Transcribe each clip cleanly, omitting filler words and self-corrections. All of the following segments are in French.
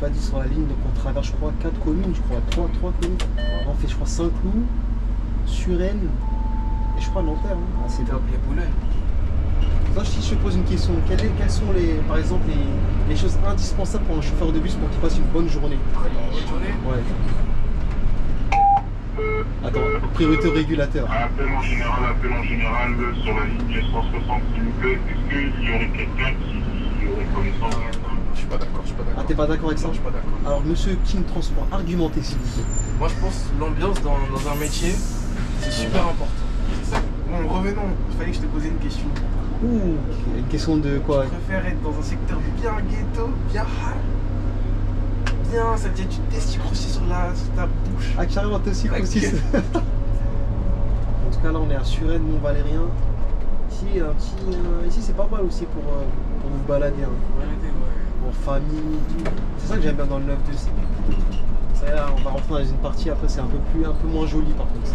pas dit sur la ligne, donc on traverse, je crois, 4 communes, je crois, 3 communes. On fait, je crois, Saint-Cloud, Suresnes, et je crois Nanterre. Hein. Ah, c'est top. Les Boulogne. Toi, si je te pose une question, quelles sont par exemple les choses indispensables pour un chauffeur de bus pour qu'il passe une bonne journée? Une bonne journée? Ouais. Attends, priorité au régulateur. Appel en général, sur la ligne 160, s'il vous plaît. Est-ce qu'il y aurait quelqu'un qui aurait connaissance? Je suis pas d'accord, Ah, t'es pas d'accord avec ça? Non, je suis pas d'accord. Alors, monsieur King Transport, argumentez s'il vous plaît. Moi, je pense que l'ambiance dans un métier, c'est super important. C'est ça. Bon, revenons, il fallait que je te posais une question. Ouh, une question de quoi? Je préfère être dans un secteur bien ghetto, bien hard. Bien, ça te dit, tu te testicrocis sur ta bouche. Ah, carrément, t'es aussi grossisse. En tout cas, là, on est à Suresnes, Mont-Valérien. Ici, c'est pas mal aussi pour vous balader. Hein. En famille, tout. C'est ça que j'aime bien dans le 9-2. Ça, là, on va rentrer dans une partie, après, c'est un peu moins joli par contre.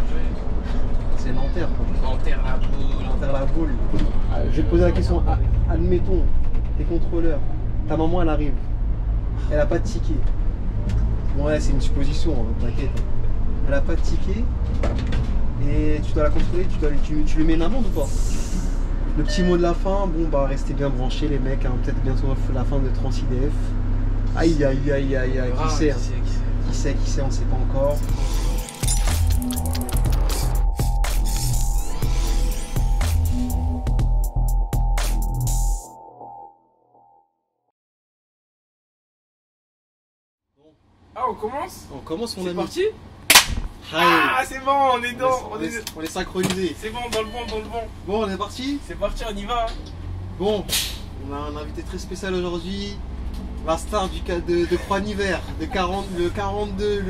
C'est Nanterre, quoi. Nanterre la boule. Nanterre la boule. Je vais te poser la question. Admettons, t'es contrôleur. Ta maman, elle arrive. Elle a pas de ticket. Ouais, c'est une supposition, hein, t'inquiète. Elle a pas de ticket. Et tu dois la contrôler, tu lui mets une amende ou pas? Le petit mot de la fin, bon bah restez bien branchés les mecs, hein, peut-être bientôt la fin de TransIDF. Aïe aïe aïe aïe aïe, qui sait, on sait pas encore. Ah, on commence? On commence, mon ami. C'est parti? Ah, c'est bon, on est dans. On est synchronisé. C'est bon, dans le bon. Bon, on est parti? C'est parti, on y va. Bon, on a un invité très spécial aujourd'hui. La star de Croix-Niver, le 42,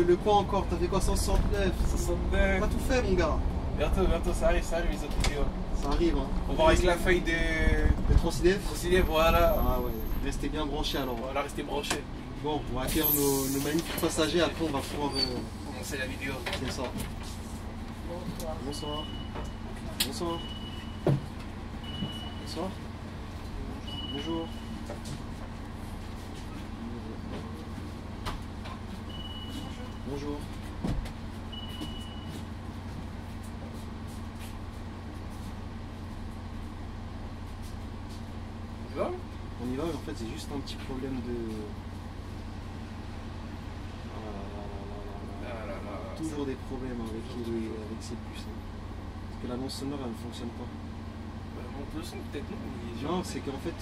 le quoi encore? T'as fait quoi? 169? 69. T'as tout fait, mon gars. Bientôt, ça arrive les autres vidéos. Ça arrive, hein. On va avec la feuille de TransIDF. TransIDF, voilà. Ah ouais, restez bien branchés alors. Voilà, restez branchés. Bon, on va accueillir nos magnifiques passagers, après on va pouvoir commencer la vidéo. C'est ça. Bonsoir. Bonsoir. Bonsoir. Bonjour. Bonjour. Tu vas? On y va, mais en fait c'est juste un petit problème de... Toujours des problèmes avec ces bus. Hein. Parce que l'annonce sonore elle ne fonctionne pas. Monte le son peut-être non? Non, c'est qu'en fait...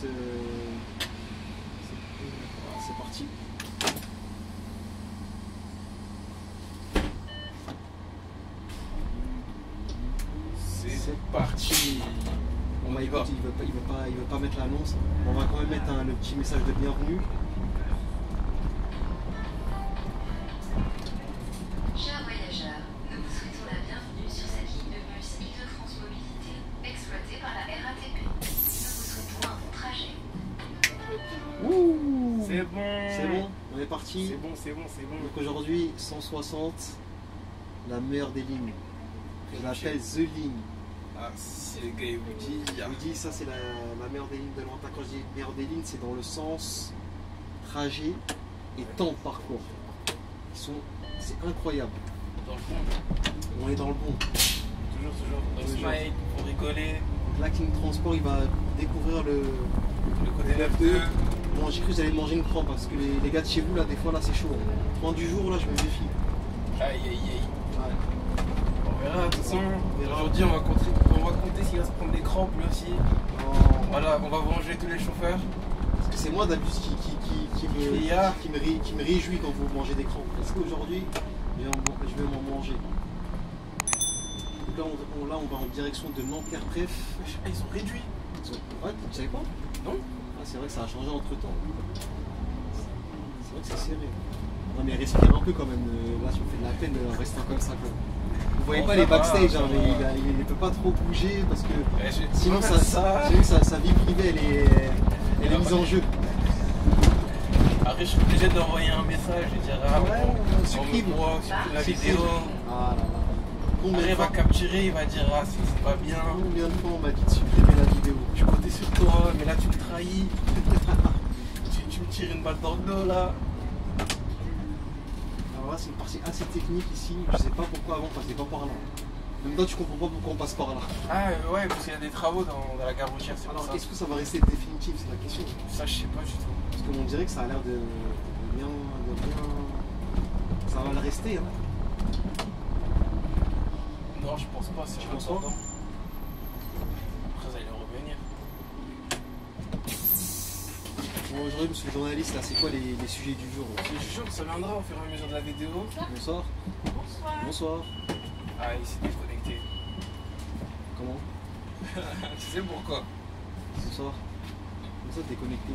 c'est parti. C'est parti. On va écouter, il veut pas mettre l'annonce. On va quand même mettre le petit message de bienvenue. Chers voyageurs, nous vous souhaitons la bienvenue sur cette ligne de bus Île-de-France Mobilité, exploitée par la RATP. Nous vous souhaitons un bon trajet. Ouh, c'est bon. C'est bon, on est parti. C'est bon. Donc aujourd'hui, 160, la meilleure des lignes. Je l'appelle The Ligne. Ah, si les gars ils vous disent. Il vous dit ça c'est la meilleure des lignes de Nanterre. Quand je dis meilleure des lignes, c'est dans le sens trajet et temps de parcours. C'est incroyable. Dans le bon. On est dans le bon. Toujours. Dans le smile, pour rigoler. Là, King Transport, il va découvrir le côté 9-2. Bon, j'ai cru que j'allais manger une crampe parce que les gars de chez vous, là, des fois, là, c'est chaud. Point du jour, là, je me méfie. Aïe. Ouais. On verra, de toute façon. Aujourd'hui, on va compter s'il va se prendre des crampes lui aussi. Oh. Voilà, on va venger tous les chauffeurs. Parce que c'est moi d'habitude qui me réjouit quand vous mangez des crampes. Est-ce qu'aujourd'hui, je vais m'en manger? Donc là, on va en direction de Nanterre-Pref. Ils ont réduit. Ouais, tu savais pas? Non. Ah, c'est vrai que ça a changé entre temps. C'est vrai que c'est serré. Non mais respire un peu quand même. Là, si on fait de la peine, restez comme ça. Quoi. Vous voyez pas les backstage, hein, il ne peut pas trop bouger parce que sinon sa vie privée elle est mise en jeu. Après je suis obligé d'envoyer un message et dire supprime la vidéo. Ah là là. Après il va capturer, il va dire c'est pas bien. Combien de fois on m'a dit de supprimer la vidéo? Je comptais sur toi, mais là tu me trahis. tu me tires une balle dans le dos là. Alors là, c'est une partie assez technique ici. Je sais pas pourquoi avant on passait pas par là. Même toi, tu comprends pas pourquoi on passe par là. Ah ouais, parce qu'il y a des travaux dans la gare routière, c'est pour Alors, ça. est-ce que ça va rester définitif? C'est la question. Ça, je sais pas du tout. Parce qu'on dirait que ça a l'air de bien. Ça va le rester. Hein. Non, je pense pas. Tu penses pas? Après, ça allait revenir. Bon, aujourd'hui, monsieur le journaliste, là, c'est quoi les sujets du jour? Je suis sûr que ça viendra au fur et à mesure de la vidéo. Bonsoir. Bonsoir. Bonsoir. Ah, il s'est déconnecté. Comment? Tu sais pourquoi? Bonsoir. Comment ça, déconnecté?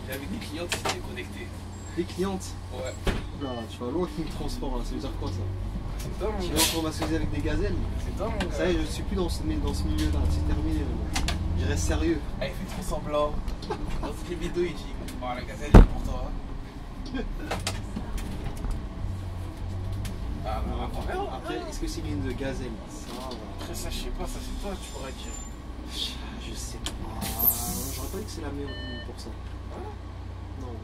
Il avait des clientes qui s'étaient déconnectées. Des clientes? Ouais. Là, tu vas loin avec le transport, là. Ça veut dire quoi, ça? C'est toi, mon Tu gars. vas encore m'associer avec des gazelles? C'est toi, mon gars. Ça y est, je suis plus dans ce milieu-là. C'est terminé, maintenant. Je reste sérieux. Ah, il fait trop semblant. Dans toutes les vidéos, il dit oh, la gazelle est pour toi. Ah, bah, on verra. Après, est-ce que c'est une de gazelle? Ça va. Après, ça, je sais pas, ça c'est toi, tu pourrais dire. Je sais pas. J'aurais pas dit que c'est la meilleure ligne pour ça. Non.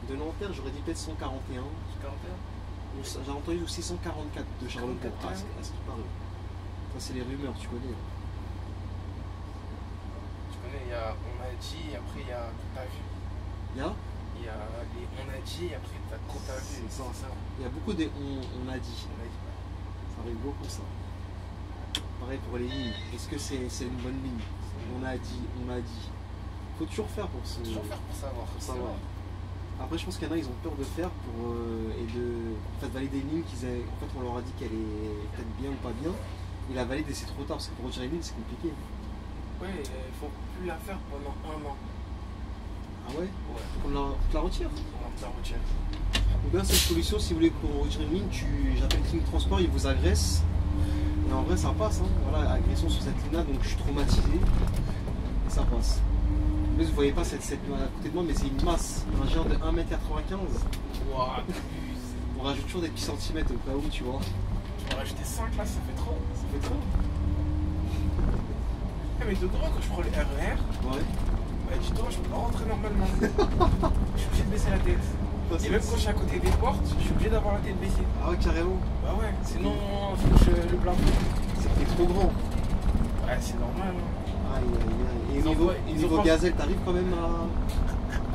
De Nanterre, j'aurais dit peut-être 141. 41. J'ai entendu aussi 144 de Charlottetourt, à ce qui paraît. Ça, c'est les rumeurs, tu connais. Tu connais, il y a on a dit, et après il y a t'as vu. Il y a Les on a dit, et après t'as vu. C'est ça. Il y a beaucoup de on a dit. On a dit, ouais. Ça arrive beaucoup, ça. Pareil pour les lignes. Est-ce que c'est une bonne ligne? On a dit. Faut toujours faire pour se. Toujours faire pour savoir. Pour savoir. Après, je pense qu'il y en a, ils ont peur de faire pour, et de en fait, valider une ligne qu'ils avaient. En fait, on leur a dit qu'elle est peut-être bien ou pas bien. Ils la valident et c'est trop tard parce que pour retirer une ligne, c'est compliqué. Ouais, il faut plus la faire pendant 1 an. Ah ouais? Ouais. On la retire? On la retire. Ou bien, cette solution, si vous voulez qu'on retire une ligne, j'appelle King Transport, ils vous agressent. Et en vrai, ça passe. Hein. Voilà, agression sur cette ligne-là, donc je suis traumatisé. Et ça passe. En plus, vous voyez pas cette à côté de moi, mais c'est une masse. Un géant de 1m95. Wouah, On rajoute toujours des petits centimètres au cas où, tu vois. tu vas rajouter 5 là, ça fait trop. Ça fait trop. Mais de droit, quand je prends le RER, Ouais. bah dis-toi, je peux pas rentrer normalement. Je suis obligé de baisser la tête. Et même quand je suis à côté des portes, je suis obligé d'avoir la tête baissée. Ah ouais, carrément. Bah ouais, sinon je touche le plafond. C'était trop grand. Ouais, c'est normal. Hein. Aïe, aïe, aïe. Et Ils ont niveau, pas- ils ont niveau pas- gazelle, t'arrives quand même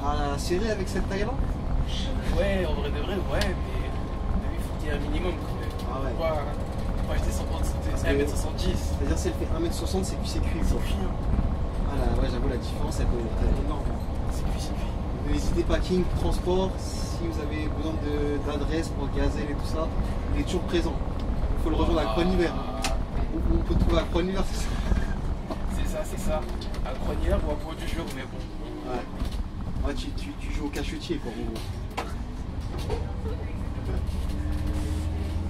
à serrer avec cette taille-là? Ouais, en vrai de vrai, ouais, mais il faut qu'il y ait un minimum quand même. Ah ouais. Faut pas jeter 1m70. C'est-à-dire si elle fait 1m60, c'est cuit, c'est cuit. C'est Quoi. cuit, hein. Ah là, ouais, j'avoue, la différence, elle peut être énorme. C'est cuit, c'est cuit. N'hésitez pas, King Transport, si vous avez besoin d'adresse pour gazelle et tout ça, il est toujours présent. Il faut le rejoindre à Croix-Hiver. On peut le trouver à Croix-Hiver, c'est ça? C'est ça. À Croix-Hiver ou à Pau du jour, mais bon. Ouais. Ouais, tu joues au cachetier, quoi, en gros.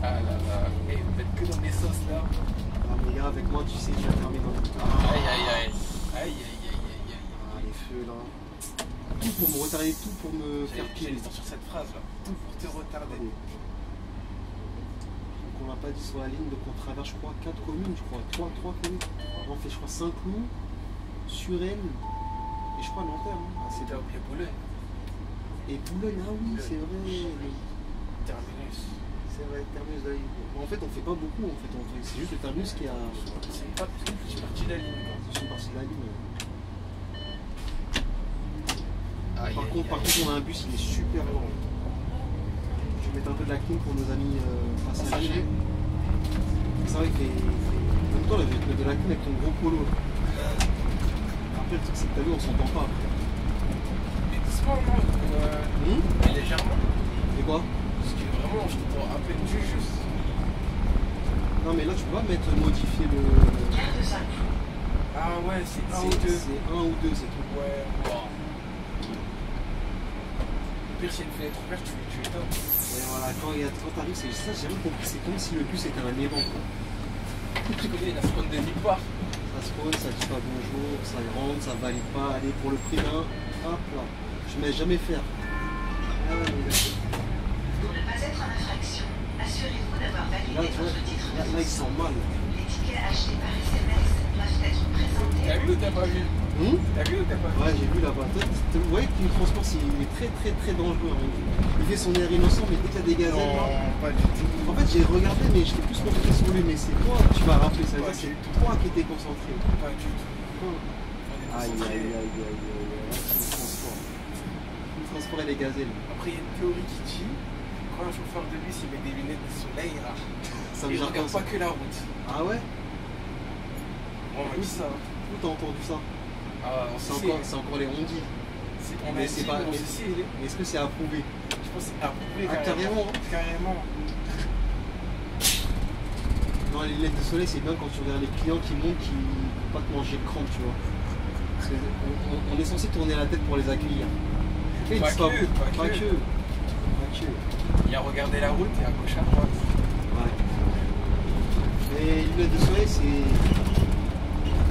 Ah là là. Et vous faites que dans les sauces là. Ah, mais gars, avec moi, tu sais, tu vas terminer dans le. Aïe aïe aïe. Aïe aïe aïe aïe aïe. Ah, les feux, là. Tout pour me retarder, tout pour me faire J'allais pile. sortir cette phrase là. Tout pour te retarder. Donc on l'a pas dit sur la ligne, donc on traverse, je crois, 4 communes, je crois, 3 communes. On fait, je crois, Saint-Cloud, Suresnes, et je crois Nanterre. Hein. Ah, C'était oublié Boulogne. et Boulogne, ah oui, c'est vrai. Terminus. C'est vrai, terminus de la ligne. Bon, en fait, on fait pas beaucoup, en fait, c'est juste le terminus qui a. C'est pas une petite partie de la ligne quoi. C'est une partie de la ligne. Aïe, Par aïe, contre, aïe. on a un bus, il est super lent. Je vais mettre un peu de la clim pour nos amis passagers. C'est vrai que en même temps, là, je vais te mettre de la clim avec ton gros polo. Après, le truc, c'est que t'as vu, on s'entend pas. Mais doucement, non. Mais légèrement. Et quoi? Parce que vraiment, je t'entends à peine juste. Non, mais là, tu peux pas mettre modifier le. Gare de Saint-Cloud. Ah ouais, c'est 1 ou 2. C'est 1 ou 2, c'est tout. Ouais, wow. Le pire, s'il y a une fenêtre ouverte, tu éteins. Et voilà, quand t'arrives, c'est ça, j'ai jamais compris. C'est comme si le bus était un aimant. Tu connais la spawn de nulle part. Ça spawn, ça dit pas bonjour, ça rentre, ça valide pas. Allez, pour le prix d'un, hop là. Je mets jamais faire. Ah ouais, mais là, Pour ne pas être en infraction, assurez-vous d'avoir validé là, tu vois, votre titre là, de il séjour. sent mal. Les tickets achetés par SMS doivent être présentés. T'as vu ou t'as pas vu? T'as vu ou t'as pas vu? Ouais, j'ai vu là-bas. Vous voyez que le transport, il est très très très dangereux. Hein. Il fait son air innocent, mais dès qu'il y a des gazelles, Non, pas du tout. en fait, j'ai regardé, mais j'étais plus concentré sur lui. Mais c'est toi, tu m'as rappelé ça. Ouais, C'est toi qui étais concentré. Pas du tout. Aïe, aïe, aïe, aïe, aïe. Le transport. Le transport et les gazelles. Après, il y a une théorie qui dit quand un chauffeur de bus il met des lunettes de soleil, Ça me il gêne regarde ça. pas que la route. Ah ouais? On m'a dit ça. Où t'as entendu ça? Ah, on C'est sait. encore les on-dit. On mais a c'est dit, pas- on mais- sait. Mais est-ce que c'est approuvé? Je pense que c'est approuvé Ah, carrément, hein. Carrément. Non, les lunettes de soleil, c'est bien quand tu regardes les clients qui montent, qui ne vont pas te manger le crampe, tu vois. Parce que on est censé tourner la tête pour les accueillir. Et ils Pas disent que, pas pas que. que. Pas que. Il a regardé la route et à gauche à droite. Ouais. Les lunettes de soleil, c'est.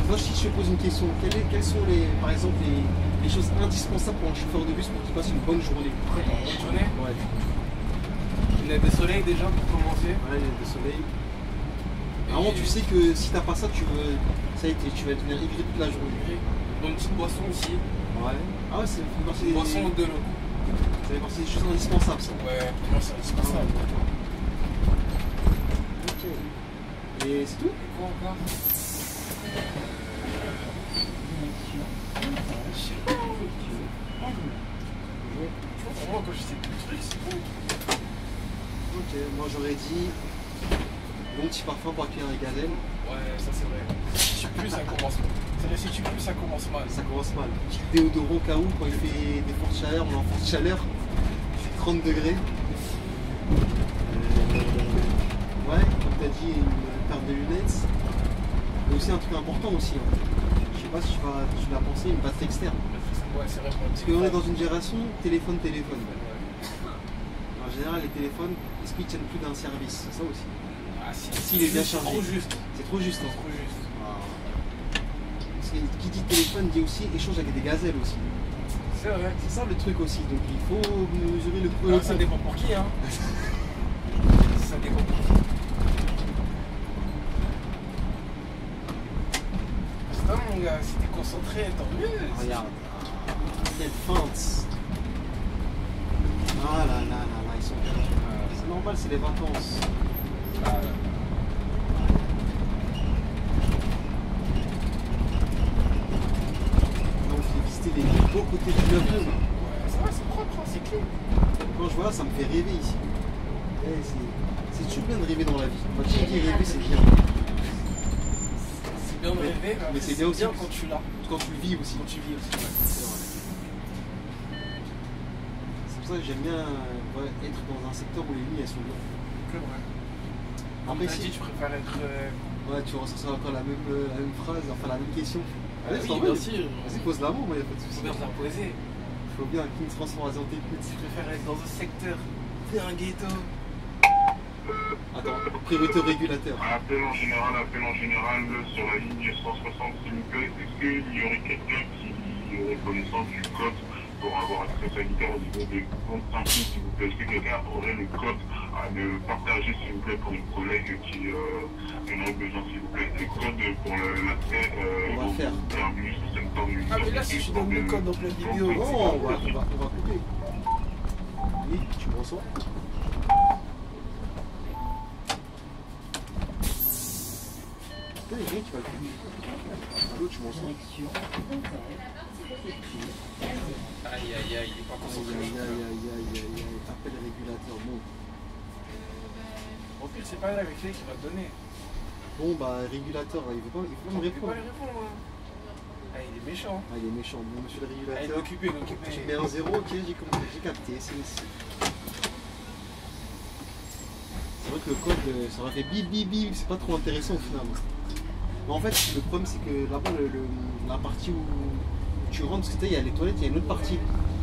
Moi, si je te pose une question, quelles sont par exemple les choses indispensables pour un chauffeur de bus pour qu'il passe une bonne journée? Bonne journée. Ouais. Lunettes de soleil déjà pour commencer. Ouais, les lunettes de soleil. Vraiment, tu sais que si t'as pas ça, tu vas devenir aigri toute la journée. Une petite boisson aussi. Ouais. Ah ouais, c'est une partie des... Boisson ou de l'eau. Ça fait partie des choses indispensables, ça. Ouais, pour moi c'est indispensable. Ok. Et c'est tout? Et quoi encore? Je sais pas. Pour moi, quand je sais plus le truc, c'est bon. Ok, moi j'aurais dit bon petit parfum pour accueillir les gazelles. Ouais, ça c'est vrai. Si tu pues, ça commence mal. C'est vrai, si tu pues, ça commence mal. Ça commence mal. Petit déodorant au cas où, quand il fait des fortes chaleurs, on est en forte chaleur, il fait 30 degrés. Ouais, comme tu as dit, une paire de lunettes. Mais aussi un truc important aussi. Hein. Je sais pas si tu l'as pensé, une batterie externe. Ouais, c'est vrai. Parce qu'on est dans une génération téléphone. En général, les téléphones, est-ce qu'ils tiennent plus d'un service? C'est ça aussi. Ah, si, S'il est bien chargé. trop juste. C'est trop juste. Hein. Trop juste. Parce que qui dit téléphone dit aussi échange avec des gazelles aussi. C'est vrai. C'est ça le truc aussi. Donc il faut mesurer le Ah, ça dépend pour qui, hein. Ça dépend pour qui. C'est pas mon gars, si t'es concentré, tant mieux. Regarde. Quelle feinte. Ah là là là là, ils sont bien. C'est normal, c'est les vacances. Ah, Donc j'ai visité les beaux côtés du Love. ouais, ça va, c'est propre, hein, c'est clean. Quand je vois ça me fait rêver ici. Eh, c'est toujours bien de rêver dans la vie. Quand tu dis rêver, c'est bien. C'est bien de rêver, mais c'est bien aussi quand tu l'as. Quand tu le vis aussi. Quand tu vis aussi, ouais. C'est vrai. C'est pour ça que j'aime bien être dans un secteur où les lignes elles sont bien. C'est vrai. Après, T'as si dit, tu préfères être. ouais, tu ressens encore la même phrase, enfin la même question. Ah Ouais, oui, c'est bien normal. sûr. Vas-y, pose l'amour, moi, y a pas de Faut soucis. bien te la poser. Faut bien qu'une transformation t'écoute. Tu préfères être dans un secteur, faire un ghetto. Attends, priorité au régulateur. Appel en général, sur la ligne 160, s'il vous plaît. Est-ce qu'il y aurait quelqu'un qui aurait connaissance du code pour avoir accès sanitaire au niveau des comptes simples, s'il vous plaît? Est-ce que quelqu'un aurait le code à me partager, s'il vous plaît, pour une collègue qui en aurait besoin, s'il vous plaît? Le code pour l'accès On va au faire. terminus au secteur du Ah, mais là, si je donne le code en pleine vidéo. Non, on va couper. Oui, tu me reçois? Putain, les gens, tu vas le couper. Allô, tu me reçois? Aïe aïe aïe, il est pas concentré. Aïe, aïe, aïe, aïe, aïe, aïe. Appel régulateur, bon. Au pire, c'est pas avec lui qui va te donner. Bon, bah, régulateur, il veut pas me Il peut répondre. pas lui répondre. Hein. Ah, il est méchant. Ah, il est méchant. Bon, monsieur le Ah, il est régulateur. occupé, il est occupé. Tu mets un 0, ok, j'ai capté, c'est ici. C'est vrai que le code, ça aurait fait bip bip bip, c'est pas trop intéressant au final. Mais en fait, le problème c'est que là-bas, la partie où tu rentres, parce que tu sais, il y a les toilettes, il y a une autre partie.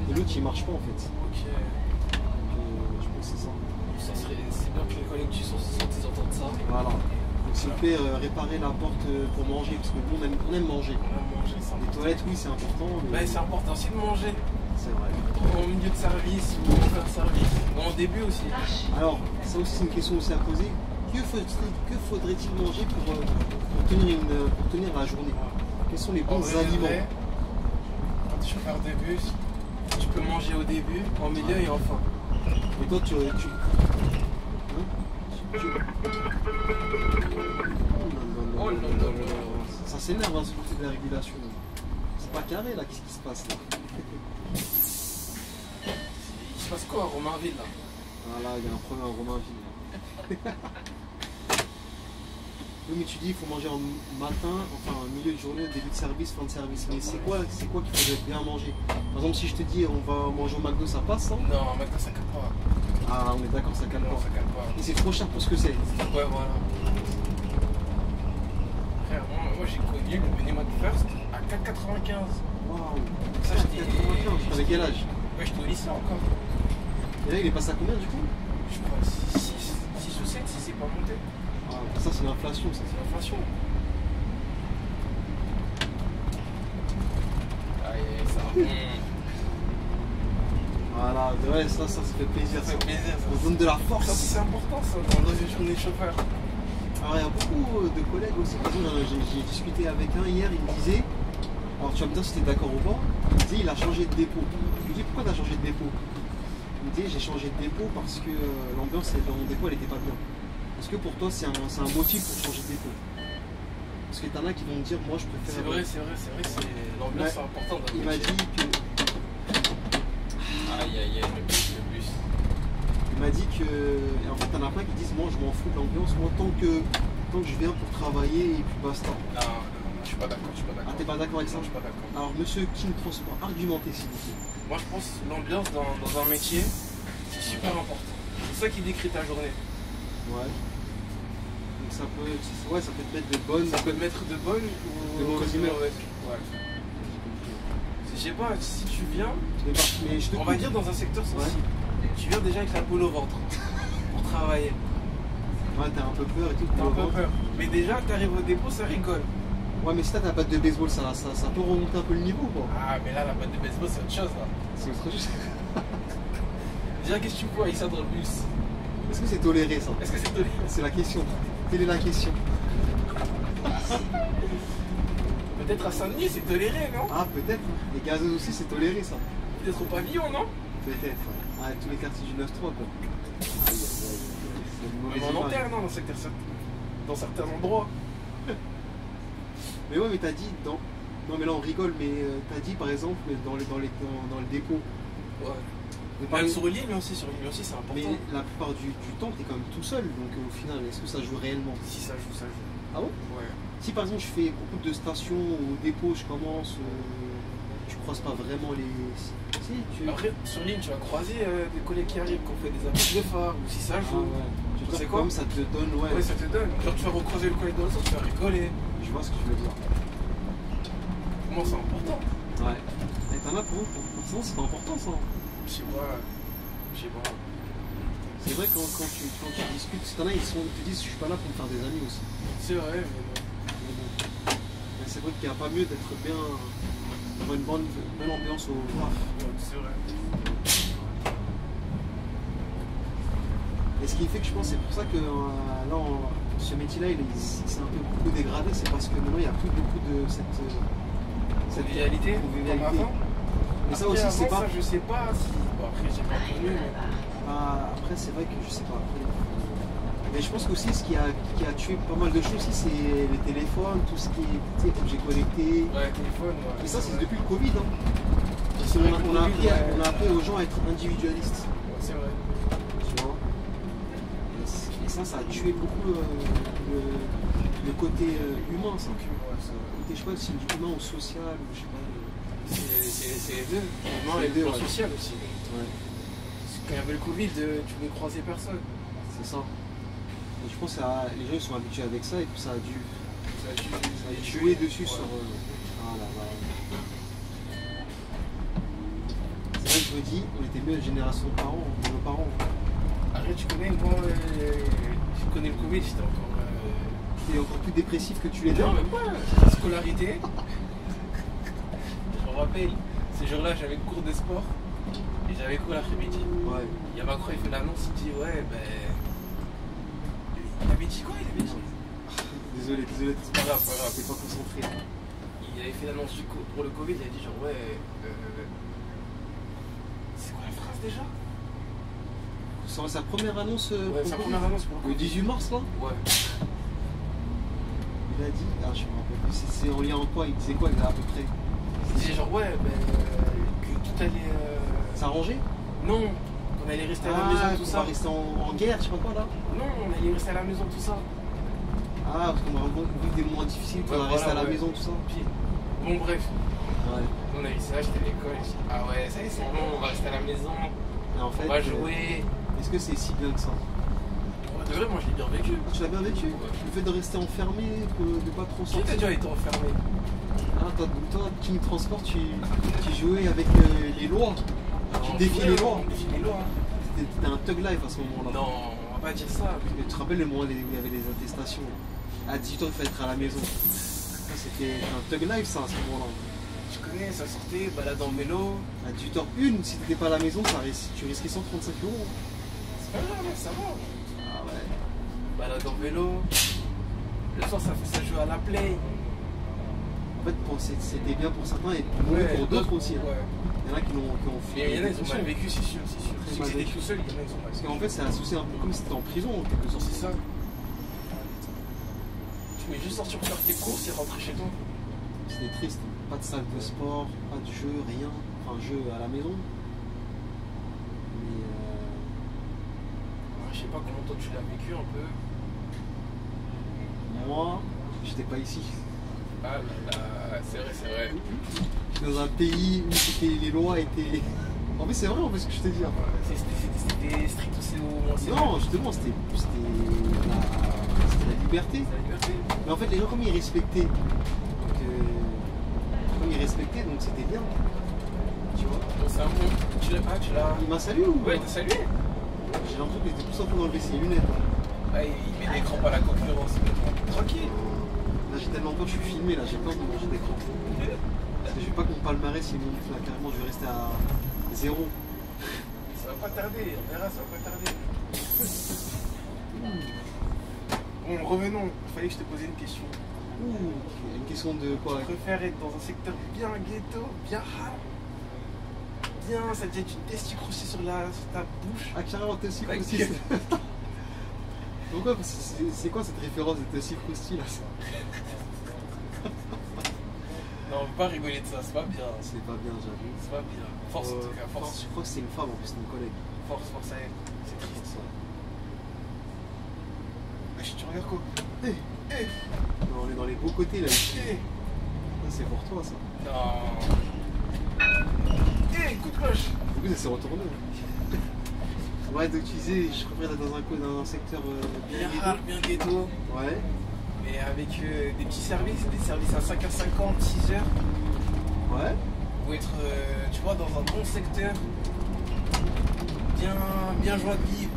Et l'autre, il marche pas en fait. Ok. Donc, je pense que c'est ça. C'est bien que les collègues du 160 ils entendent ça. Voilà. Donc s'il vous plaît, réparer la porte pour manger, parce que nous, on aime manger. On va manger, c'est Les important. toilettes, oui, c'est important, mais Ouais, c'est important aussi de manger. c'est vrai. En milieu de service ou en fin de service. Ou en début aussi. Alors, ça aussi, c'est une question aussi à poser. Que faudrait-il manger pour tenir la journée? Quels sont les En bons vrai, aliments? quand tu es chauffeur de bus, tu peux manger au début, en milieu et en fin. Et toi, tu... Hein? Oh non, non, non. Ça s'énerve hein, ce côté de la régulation. C'est pas carré là, qu'est-ce qui se passe là? Il se passe quoi à Romainville là? Ah là, il y a un problème à Romainville. Là. Oui, mais tu dis il faut manger en matin, enfin en milieu de journée, début de service, fin de service. Mais c'est quoi qu'il faudrait bien manger? Par exemple, si je te dis on va manger au McDo, ça passe hein? Non, maintenant ça cale pas. Ah, on est d'accord, ça calme Non, pas. ça cale pas. Et c'est trop cher pour ce que c'est. Ouais, voilà. Frère, moi j'ai connu le Benimont First à 4,95. Waouh! Ça, je dis. 95, t'avais quel âge? Ouais, je te lis ça encore. Et là, il est passé à combien du coup? Je crois 6 ou 7 si c'est pas monté. Ah, ça, c'est l'inflation, ça. C'est l'inflation. Aïe, ça va. Voilà, ouais, ça fait plaisir. Ça fait plaisir. On donne de la Ça, force. c'est important ça dans une journée de chauffeur. Alors, il y a beaucoup de collègues aussi. Par exemple, j'ai discuté avec un hier, il me disait, alors tu vas me dire si tu es d'accord ou pas, il me disait il a changé de dépôt. Je lui dis pourquoi tu as changé de dépôt? Il me dit j'ai changé de dépôt parce que l'ambiance dans mon dépôt elle était pas bien. Est-ce que pour toi c'est un motif pour changer de dépôt? Parce que t'en as qui vont me dire moi je préfère. C'est vrai, l'ambiance c'est important dans le Il m'a métier. dit que. Aïe, le bus. Il m'a dit que. Et en fait t'en as plein qui disent moi je m'en fous de l'ambiance, moi tant que je viens pour travailler et puis basta. Non, je suis pas d'accord. Ah t'es pas d'accord avec ça? Non, je suis pas d'accord. Alors monsieur King Transport, argumentez s'il vous plaît. Moi je pense que l'ambiance dans un métier c'est super important. C'est ça qui décrit ta journée. Ouais. Donc ça peut te mettre de bonnes. Ça peut te mettre de bonnes ou De mauvaises humeurs. Ouais. Je sais pas, si tu viens, Mais je te on va dire dans un secteur sensible, tu viens déjà avec la boule au ventre pour travailler. Ouais, t'as un peu peur et tout. T'as un peu peur. Mais déjà, t'arrives au dépôt, ça rigole. Ouais, mais si t'as ta batte de baseball, ça peut remonter un peu le niveau quoi. Ah, mais là, la batte de baseball, c'est autre chose là. C'est autre chose. Déjà, qu'est-ce que tu vois avec ça dans le bus? Est-ce que c'est toléré ça? Est-ce que c'est toléré? C'est la question. Quelle est la question? Peut-être à Saint-Denis, c'est toléré, non? Ah, peut-être. Les gazeuses aussi, c'est toléré ça. Peut-être au pavillon, non? Peut-être. Ah, tous les quartiers du 9-3 quoi. Aïe, aïe, aïe. C'est une mauvaise Même en image. Nanterre, non, dans certains endroits. Mais ouais, mais t'as dit dans. Non, mais là on rigole, mais t'as dit par exemple dans le dépôt. Ouais. Mais par Même exemple- sur l'île aussi, c'est important. Mais la plupart du temps, t'es quand même tout seul, donc au final, est-ce que ça joue réellement? Si ça joue, ça joue. Ah bon? Ouais. Si par exemple je fais beaucoup de stations au dépôt, je commence, tu croises pas vraiment les. Si, tu. Après, sur l'île, tu vas croiser des collègues qui arrivent, qui ont fait des appels de phare, ou si ça Ah joue. ouais. Je veux C'est dire, quoi comme ça te donne, ouais. Ouais, ça te donne. Genre, tu vas recroiser le collègue dans le sens, tu vas rigoler. Je vois ce que tu veux dire. Pour moi, c'est important. Ouais. Et t'en as pour sinon c'est pas important ça. Je sais pas. C'est vrai quand tu discutes, t'en as ils te disent je suis pas là pour me faire des amis aussi. C'est vrai, mais bon. Mais bon. Mais c'est vrai qu'il n'y a pas mieux d'être bien. D'avoir une bonne ambiance au taf. Ouais, c'est vrai. Et ce qui fait que je pense c'est pour ça que là ce métier-là il s'est un peu beaucoup dégradé, c'est parce que maintenant il n'y a plus beaucoup de cette Convivialité, convivialité. comme avant. Mais ça Après, aussi c'est avant, pas. ça, je sais pas si. Bon, après, j'ai pas connu, mais. Après c'est vrai que je sais pas. Mais je pense qu'aussi ce qui a tué pas mal de choses aussi c'est les téléphones, tout ce qui est objets connectés. Ouais, téléphone, ouais. Et ça c'est depuis le Covid. Hein. C'est vrai que On le a Covid, appris aux gens à être individualistes. Ouais, c'est vrai. Tu vois. Et ça a tué beaucoup le côté humain. Ça. Ouais, c'est vrai. Je sais pas si c'est du humain ou social ou je sais pas. C'est les deux. Humain C'est et les deux, le ouais. plan social aussi. Ouais, Quand il y avait le Covid, tu pouvais croiser personne. c'est ça. Et je pense que les gens ils sont habitués avec ça et puis ça a dû jouer dessus sur. Ah là là. C'est vrai que je me dis, on était mieux la génération de parents, de nos parents. Arrête, tu connais, moi, je connais le Covid, j'étais encore. T'es encore plus dépressif que tu l'étais. Non, même pas. La scolarité. Je me rappelle, ces jours-là, j'avais cours de sport et j'avais cours l'après-midi. Ouais. Il y a Macron, il fait l'annonce, il dit ouais, ben. Il avait dit quoi? Il avait dit. Désolé, c'est pas grave, t'es pas concentré. Il avait fait l'annonce pour le Covid, il a dit genre ouais. C'est quoi la phrase déjà? C'est sa première annonce Ouais, sa première annonce pour le 18 mars là. Ouais. Il a dit, je me rappelle plus, c'est en lien en quoi? Il disait quoi à peu près? Il disait genre ouais, que tout allait. S'arranger? Non, qu'on allait rester à la maison, tout ça. On va rester en guerre, je sais pas quoi là? Non, on allait rester à la maison, tout ça. Ah, parce qu'on va vivre des moments difficiles, qu'on va rester à la maison, tout ça. Puis, bon, bref. Ouais. On a eu ça, j'étais à l'école, j'ai dit, ah ouais, ça y est, c'est bon, on va rester à la maison. Et en fait, on va jouer. Est-ce que c'est si bien que ça? De vrai, moi je l'ai bien vécu. Tu l'as bien vécu? Ouais. Le fait de rester enfermé, de pas trop sortir. Qui t'a déjà été enfermé? Ah, toi, King Transport, tu jouais avec les lois. Tu défies les lois. On défie les lois. T'étais un thug life à ce moment-là. Non, on va pas dire ça. Mais tu te rappelles le moment où il y avait des attestations? À 18 ans, il fallait être à la maison. Ça, c'était un thug life, ça, à ce moment-là. Je connais, ça sortait, balade en vélo. À 18h01, si t'étais pas à la maison, tu risquais 135 €. C'est pas grave, ça va. Ah ouais. Balade en vélo. Le soir, ça joue à la play. En fait, c'était bien pour certains et mauvais pour d'autres aussi. Hein. Ouais. Il y en a qui l'ont fait. Mais il y en a, ils ont mal vécu, c'est sûr. Très Si mal c'était vécu. tout seul, il y en a, ils ont mal Parce vécu. qu'en fait, c'est associé un peu comme si t'étais en prison en quelque sorte. C'est ça. Tu pouvais juste sortir pour faire tes courses et rentrer chez toi. C'était triste. Pas de salle de sport, pas de jeu, rien. Enfin, jeu à la maison. Mais Je sais pas comment toi tu l'as vécu un peu. moi, j'étais pas ici. Ah là, c'est vrai. Dans un pays où les lois étaient. En fait, c'est vrai en fait ce que je t'ai dit. Hein. C'était strict aussi au moins. Non, justement, c'était la liberté. C'est la liberté. Mais en fait, les gens, comme ils respectaient, donc c'était bien. Tu vois? Bon, c'est un bon. Tu l'as. Il m'a salué ou Ouais, t'as salué. J'ai l'impression qu'il était plus en train d'enlever ses lunettes. Hein. Ah, il met des crampes à la concurrence. Tranquille. Là, j'ai tellement peur, je suis filmé, là, j'ai peur de manger des crampes. Parce que je veux pas qu'on me palmarès, il monte là, carrément, je vais rester à 0. Ça va pas tarder, on verra, ça va pas tarder. Bon, revenons. Il fallait que je te pose une question. Ouh, une question de quoi? Tu préfères être dans un secteur bien ghetto, bien hard, bien, ça te jette une testie croustille sur ta bouche. Ah, carrément, t'es aussi Ouais, croustille. Pourquoi? C'est quoi cette référence de aussi croustille là? Non, on peut pas rigoler de ça, c'est pas bien. C'est pas bien, j'avoue. C'est pas bien. Force en tout cas, force. Je crois que c'est une femme en plus, c'est une collègue. Force à elle. C'est triste. Ça. Wesh, tu regardes quoi? Non, on est dans les beaux côtés là. Ça, c'est pour toi ça. Non. Coup de cloche. Du coup, ça s'est retourné. Ouais, donc tu disais, je préfère être dans un secteur Bien bien hard, bien ghetto. Ouais. Mais avec des petits services, des services à 5h50, 6h. Ouais. Ou être, tu vois, dans un bon secteur. Bien joie de vivre.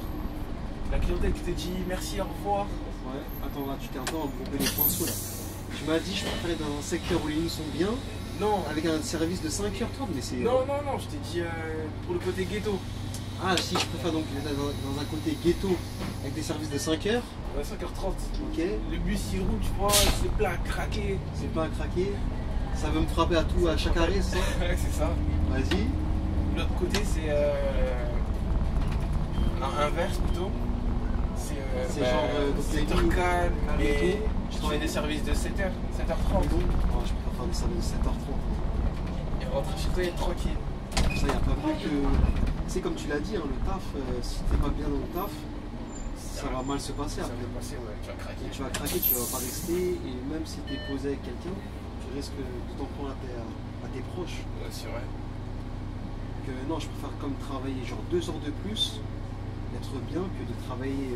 La clientèle qui te dit merci, au revoir. Ouais. Attends, là, tu t'es un peu embrouillé les pinceaux là. Tu m'as dit, je préfère être dans un secteur où les lignes sont bien, Non, avec un service de 5h30, mais c'est. non, je t'ai dit pour le côté ghetto. Ah, si, je préfère donc être dans un côté ghetto, avec des services de 5h. Ouais, 5h30. Ok. Le bus il roule, tu vois, c'est plein à craquer. C'est pas à craquer. Ça veut me frapper à chaque arrêt, c'est ça? Ouais, c'est ça. Vas-y. L'autre côté, c'est inverse plutôt. C'est genre, donc, secteur les calme, calme et mais tout. je fais des services de 7h, 7h30. Oh, je préfère faire des services de 7h30. Et rentrer chez toi et être tranquille. Ça, y a pas mieux que. C'est comme tu l'as dit, hein, le taf, si t'es pas bien dans le taf, ça va mal se passer Ça après. va passer, ouais, tu vas craquer. Et tu vas craquer, tu vas pas rester, et même si t'es posé avec quelqu'un, tu risques de t'en prendre à tes proches. Ouais, c'est vrai. Donc, non, je préfère comme travailler genre 2 heures de plus, être bien, que de travailler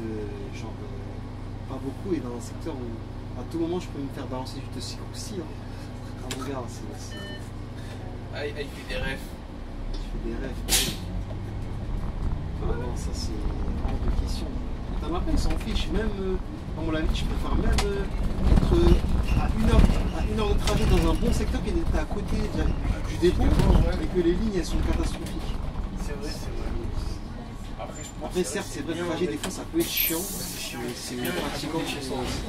pas beaucoup et dans un secteur où à tout moment je peux me faire balancer du Tessie aussi. Hein. Ah mon gars, Ah, il fait des rêves. je fais des rêves. Oui. Ah non, ça c'est hors de question. T'en rappelles, ils s'en fichent. Même, à mon avis, je préfère même être à une heure de trajet dans un bon secteur qui est à côté du dépôt Ouais. et que les lignes elles sont catastrophiques. C'est vrai, c'est vrai. Après, je pense Après, que certes, c'est vrai, bien, trajet, mais des fois, ça peut être chiant. c'est chiant. Mais c'est Bien, mieux pratiquant chez soi aussi.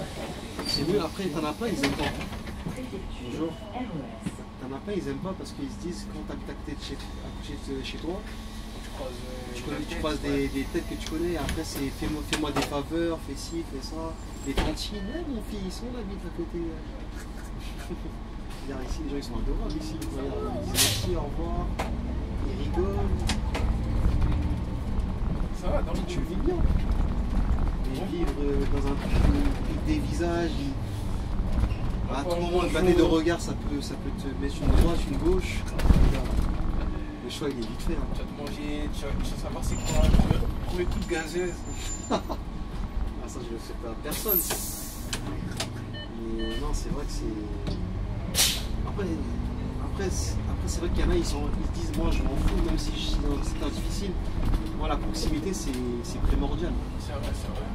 C'est mieux, après, t'en as pas, ils aiment pas. Bonjour. T'en as pas, ils aiment pas parce qu'ils se disent, quand t'as à côté de chez toi, tu croises des têtes que tu connais, après c'est fais-moi des faveurs, fais ci, fais ça. Les tantines, ouais mon fils, on habite à côté. Regarde ici, les gens ils sont adorables ici. Regarde, ils disent merci, au revoir, ils rigolent. Ça va, dans le Tu vis bien. Et vivre dans un truc des visages, à tout moment le baté de regard ça peut te mettre une droite, une gauche. Le choix il est vite fait. Hein. Tu vas te manger, tu vas savoir c'est quoi, trouver toute gazeuse. Ah, ça je le fais pas à personne. Mais non, c'est vrai que c'est. Après c'est vrai qu'il y en a, ils se disent moi je m'en fous, même si je suis dans un secteur difficile. Moi la proximité c'est primordial. C'est vrai, c'est vrai.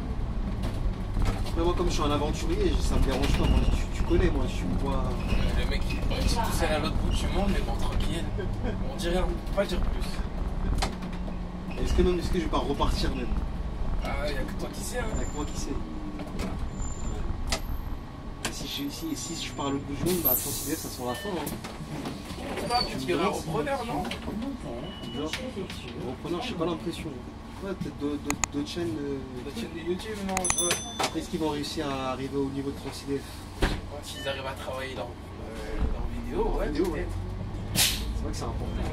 Après moi comme je suis un aventurier, ça me dérange pas. Moi, tu connais, moi je me vois. Le mec il est tout seul à l'autre bout du monde, mais bon tranquille. On dit rien, on peut pas dire plus. Est-ce que je vais pas repartir même? Ah, y'a que toi qui sais, hein. Avec moi qui sait. Et si je pars à l'autre bout du monde, bah considère que ça sera la fin. Hein. Tu dirais un repreneur, non? Genre, repreneur, j'ai pas l'impression. Ouais, peut-être d'autres chaînes. D'autres chaînes de YouTube, non? Ouais. Est-ce qu'ils vont réussir à arriver au niveau de Transidef? S'ils arrivent à travailler leur vidéo, ouais, Vidéo, peut-être. C'est vrai que c'est important.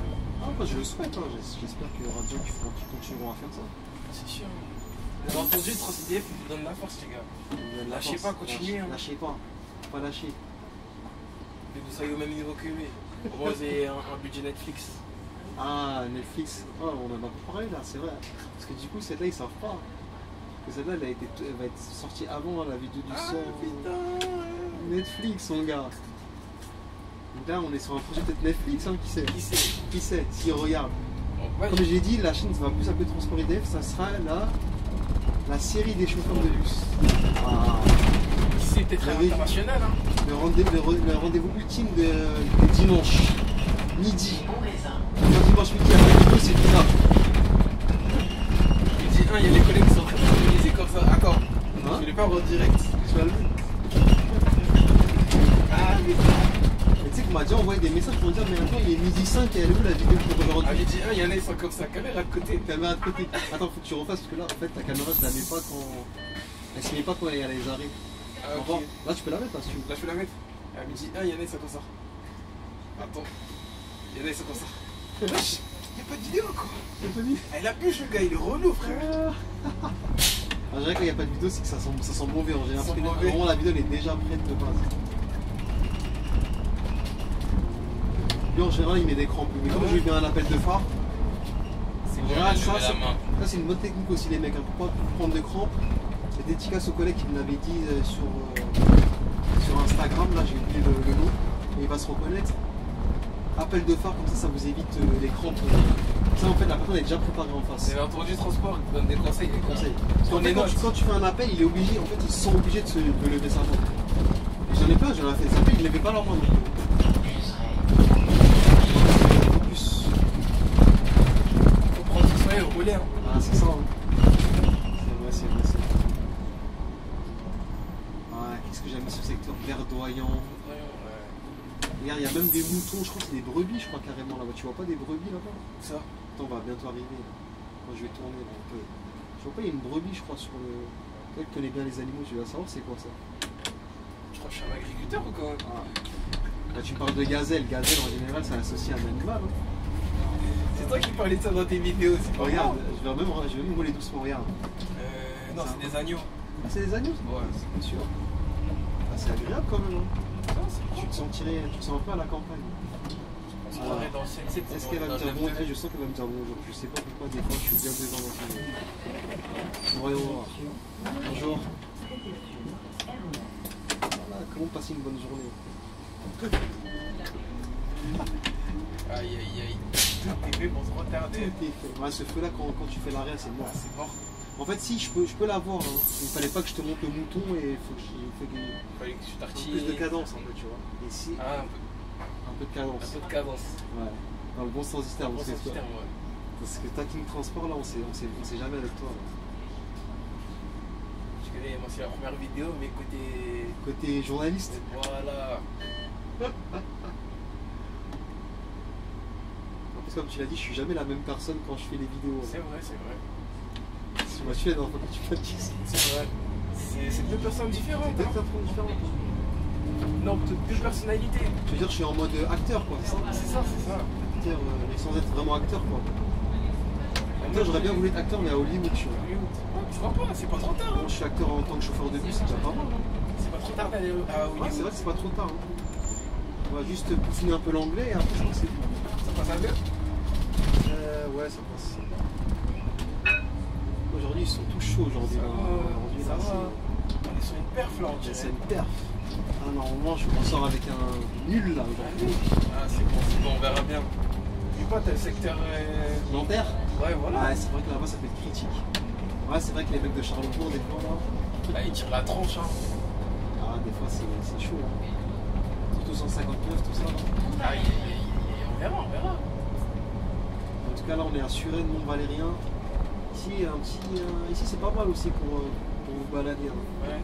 Ah, moi je le souhaite, hein. J'espère qu'il y aura des gens qui continueront à faire ça. C'est sûr. Vous avez entendu, Transidef, il vous donne la force, les gars. Lâchez pas, continuez. Hein. Lâchez pas, faut pas lâcher. Mais vous soyez au même niveau que lui. Au moins, vous avez un budget Netflix. Ah, Netflix, oh, on en a parlé là, c'est vrai. Parce que du coup, celle-là, ils savent pas. Que celle-là, elle va être sortie avant la vidéo du son. Putain. Netflix, mon gars. Donc là, on est sur un projet peut-être Netflix, hein, qui sait? Qui sait, s'il regarde. Ouais, Comme j'ai dit, la chaîne ne va plus s'appeler Transport IDF, ça sera la série des chauffeurs de luxe. Ah. c'est peut-être international. Hein. Le rendez-vous ultime de dimanche midi. Le dimanche midi après vidéo, c'est tout ça. Je dis, il y a les collègues qui sont en train de s'organiser comme ça. Attends, Hein? je vais pas avoir direct. Tu vas le Ah, mais tu sais qu'on m'a déjà envoyé des messages pour me dire mais maintenant il est midi 5 et elle est où la vidéo pour aujourd'hui? ah, j'ai dit, il y en a, ils sont comme ça, caméra de côté. Caméra de côté. Attends, faut que tu refasses parce que là en fait ta caméra je la mets pas quand. Elle se met pas quand il y a les arrêts. Ah, ok. Encore. Là tu peux la mettre là si tu veux. Là, je peux la mettre. À midi 1, il y en a, ils sont comme ça. Attends. Il y en a, ils sont comme ça. Wesh, il n'y a pas de vidéo quoi. Elle a pu, le gars, il est relou, frère. En général, quand il n'y a pas de vidéo, c'est que ça sent mauvais en général. Ça Parce sent que mauvais. normalement, la vidéo elle est déjà prête de base. Lui, en général, il met des crampes. Mais comme je lui mets un appel de phare, C'est en général, ça, la main. c'est une bonne technique aussi, les mecs. Hein, pour pas prendre de crampes. C'est dédicace au collègue qui me l'avait dit sur Instagram. Là, j'ai oublié le nom. Et il va se reconnaître. Appel de phare, comme ça vous évite les crampes. Ça, en fait, la personne est déjà préparée en face. Vous avez entendu transport, il te donne des conseils. Des Conseil. Parce qu'en Prenez fait, note. quand tu fais un appel, il est obligé, en fait, il se sent obligé de lever sa main. Et j'en ai plein, j'en ai fait des appels, ils ne levaient pas leur main. Plus. Faut prendre du soin et rouler. Hein. Ah, c'est ça. Hein. C'est vrai. Ouais, qu'est-ce que j'aime ce secteur verdoyant. Regarde, il y a même des moutons, je crois que c'est des brebis, je crois carrément là-bas. Tu vois pas des brebis là-bas? Ça. Attends, on va bientôt arriver. Là. Quand je vais tourner là, un peu. Je vois pas, il y a une brebis, je crois, sur le. Toi qui connais bien les animaux, tu vas savoir c'est quoi ça? Je crois que je suis un agriculteur ou quoi? Ah. Là, tu parles de gazelle. Gazelle, en général, c'est associé à un animal. Hein. C'est toi qui parlais de ça dans tes vidéos aussi. Regarde, je vais même rouler doucement, regarde. Non, c'est des agneaux. Ah, c'est des agneaux? Ouais, c'est Bien sûr. Ah, c'est agréable quand même. Hein. ça, c'est Tu te sens un peu à la campagne. On se croirait dans le CNC. Est-ce qu'elle va me dire bonjour? Je sens qu'elle va me dire bonjour. Je sais pas pourquoi, des fois, je suis bien devant dans ce monde. Voyons voir. Bonjour. Voilà, comment passer une bonne journée? Aïe, aïe, aïe. Tout est fait pour se retarder. Ouais, ce feu-là, quand tu fais l'arrêt, c'est mort. Ah, c'est mort. En fait, si, je peux l'avoir. Hein. Il fallait pas que je te monte le mouton et il faut que Fallait que tu un peu t'artilles. plus de cadence, un peu, tu vois. Et si, Ah, un peu de cadence. un peu de cadence. Ouais. Dans le bon sens du terme, Bon, c'est c'est ça. terme, ouais. Parce que ta King Transport, là, on sait jamais avec toi. Là. Je connais, moi c'est la première vidéo, mais côté. Côté journaliste. Voilà. En plus, comme tu l'as dit, je suis jamais la même personne quand je fais les vidéos. C'est vrai, c'est vrai. Tu m'as tué dans le tu m'as dit. C'est vrai. C'est deux personnes différentes. C'est deux Hein. personnes différentes. Non, deux personnalités. Je veux dire, je suis en mode acteur, quoi. C'est ça, c'est ça. Acteur, mais sans être vraiment acteur, quoi. Acteur, j'aurais bien voulu être acteur, mais à Hollywood, tu vois. Hollywood. Ouais, tu vois pas, c'est pas trop tard. Moi, je suis acteur en tant que chauffeur de bus, c'est déjà pas mal. Hein. C'est pas trop tard d'aller à Hollywood. Ouais, c'est vrai que c'est pas trop tard. Hein. On va juste peaufiner un peu l'anglais et après, je crois que c'est tout. Ça passe un peu. Ouais, ça passe. Aujourd'hui, ils sont tous chauds aujourd'hui. Ça Là. va, Aujourd'hui, ça là, va. On est sur une perf là, on dirait. c'est une perf. Ah, normalement, je m'en sors avec un nul là aujourd'hui. Ah, c'est bon, on verra bien. Du coup, t'as le secteur. Nanterre. Ouais, voilà. Ouais, c'est vrai que là-bas, ça peut être critique. Ouais, c'est vrai que les mecs de Charlebourg, des fois, là. Là, ils tirent la tronche. Hein. Ah, des fois, c'est chaud. Hein. Surtout 159, tout ça. Là. Ah, on verra, on verra. En tout cas, là, on est à Suresnes, Mont-Valérien. Ici, ici c'est pas mal aussi pour vous balader. Hein. Ouais.